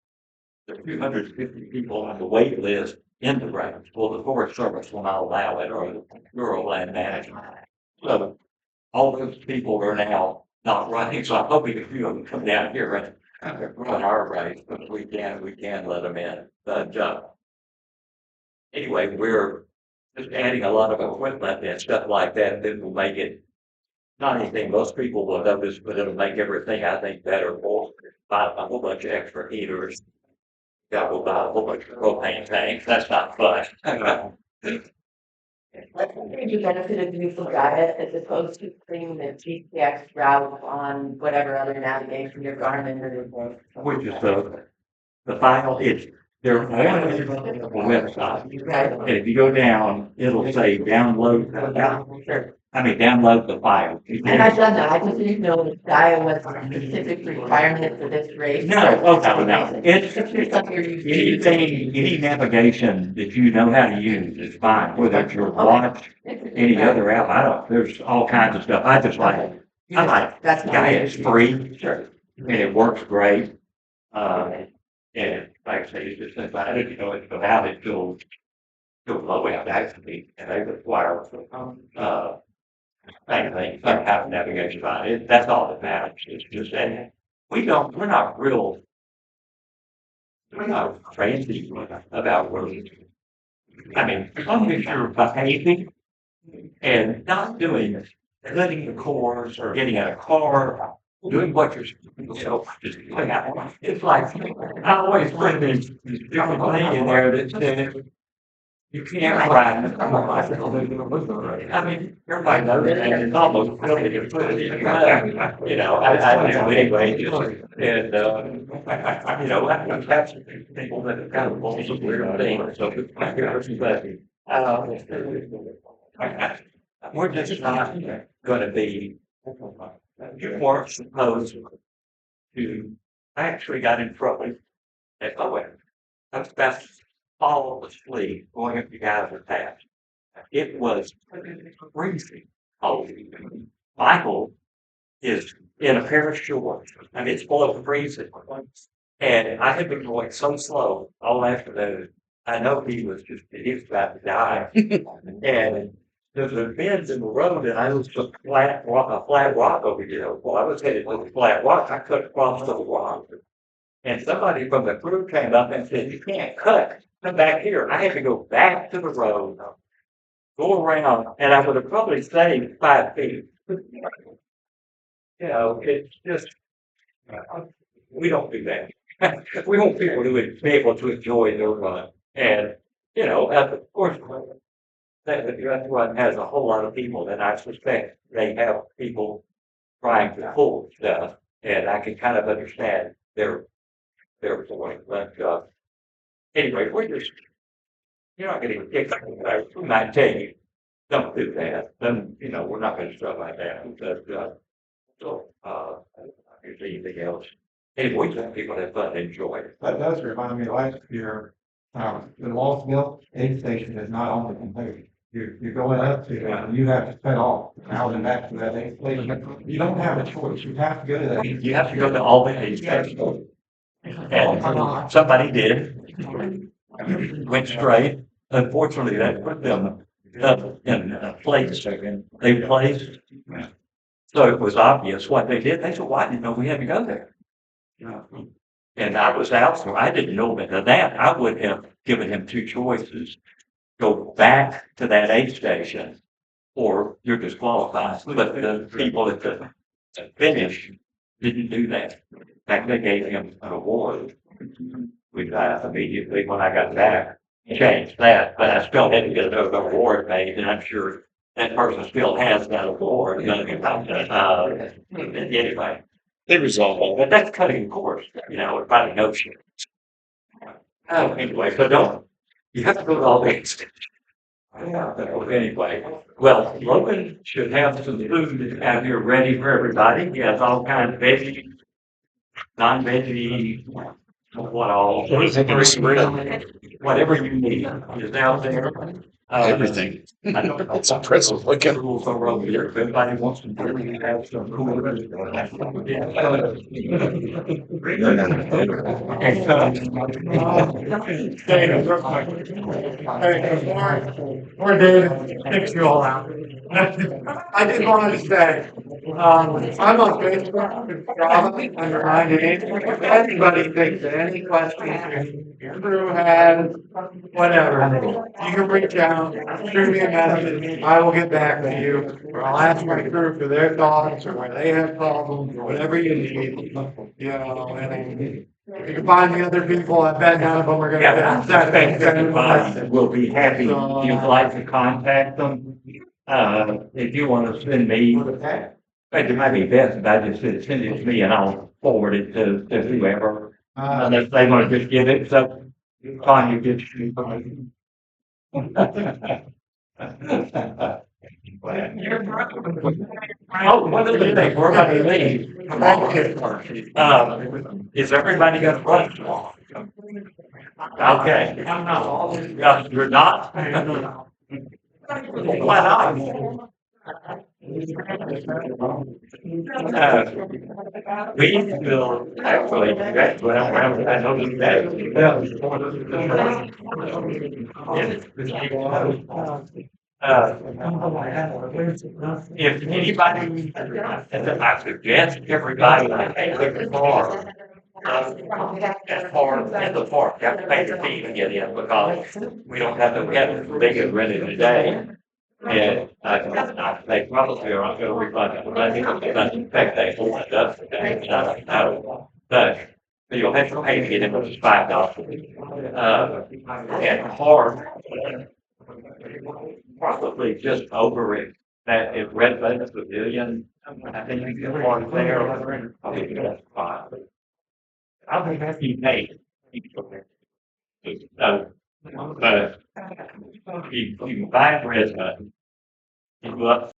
the 250 people on the wait list in the range. Well, the Forest Service will not allow it, or the Rural Land Management. So all those people are now not running. So I'm hoping a few of them come down here and run our race, but we can let them in. But anyway, we're just adding a lot of equipment and stuff like that will make it not anything most people will notice, but it'll make everything, I think, better. We'll buy a whole bunch of extra heaters. Yeah, we'll buy a whole bunch of propane tanks. That's not fun.
What's the major benefit of neutral diet as opposed to putting the GPS route on whatever other navigation you're Garmin or anything?
Which is the final, they're on the website. And if you go down, it'll say download the file.
And I've done that. I just didn't know if diet was a specific requirement for this race.
No. It's any navigation that you know how to use is fine, whether it's your watch, any other app. There's all kinds of stuff. I like Gaia's free. Sure. And it works great. And like I say, it's just about it, it's without it till low out actually, and they require same thing, some kind of navigation on it. That's all that matters. It's just that we're not crazy about roads. I mean, as long as you're behaving and not doing cutting the corners or getting in a car, doing what you're, just it's like I always put this different thing in there that says you can't ride. I mean, everybody knows that, and it's almost silly to put it in. I do anyway. And I have some people that have kind of pulled some weird things. So, but we're just not going to be. You weren't supposed to. I actually got in trouble at Owen. I was about to fall asleep going up the geyser path. It was freezing cold. Michael is in a pair of shorts. I mean, it's below freezing. And I had been going so slow all afternoon. I know he was about to die. And there's a bend in the road and I was a flat rock over here. Well, I was headed with a flat rock. I cut across the rock. And somebody from the crew came up and said, you can't cut, come back here. I had to go back to the road, go around, and I would have probably saved 5 feet. You know, it's just, we don't do that. We want people to be able to enjoy their run. And, you know, of course, that the restaurant has a whole lot of people, and I suspect they have people trying to pull stuff, and I can kind of understand their point. But anyway, we're just, you're not getting kicked out. We might tell you, don't do that. Then, you know, we're not going to stuff like that. But here's anything else. Anyway, we want people to have fun and enjoy it.
That does remind me, last year, the Wallsville aid station is not on the computer. You're going up to it, and you have to spend all out and back to that aid station. You don't have a choice, you have to go to that.
You have to go to all the aid stations. And somebody did, went straight. Unfortunately, that put them up in a place, they placed. So it was obvious what they did. They said, well, I didn't know we had to go there. And I was out, so I didn't know that. I would have given him 2 choices. Go back to that aid station or you're disqualified. But the people at the finish didn't do that. In fact, they gave him an award. We immediately when I got back, changed that, but I still had to get another award made, and I'm sure that person still has that award. Anyway,
They resolve all
but that's cutting course, you know, everybody knows you. Anyway, so don't, you have to go to all these. Anyway, well, Logan should have some food out here ready for everybody. He has all kinds of veggies, non-veggie, what all. Whatever you need is out there.
everything.
I don't know.
It's impressive looking.
Rules are over here. If anybody wants to do it, have some cool.
Or David, fix you all out. I just wanted to say, I'm on Facebook, Robin, under my name. If anybody thinks of any questions your crew has, whatever, you can reach out, shoot me a message, I will get back to you. Or I'll ask my crew for their thoughts or where they have problems or whatever you need. You know, and if you can find the other people, I bet none of them are gonna.
Yeah, I think that we'll be happy if you'd like to contact them. If you want to send me, it might be best if I just send it to me and I'll forward it to whoever. Unless they want to just give it, so fine, you get. Oh, one of the things, we're going to leave. Is everybody got a lunch? Okay. You're not? Why not? We will actually, that's what I know you guys. If anybody, I suggest everybody take the car. As far as the park, you have to pay your fee to get in because we don't have to get it big and rented today. And they probably are not going to refund it, but I think it's not in fact they hold it up. But you'll have to pay to get in, which is $5. And hard, probably just over it. That is Red Bud Pavilion. I think you can park there. Probably that's fine. I think that's you paid. So, but you buy Red Bud. You go up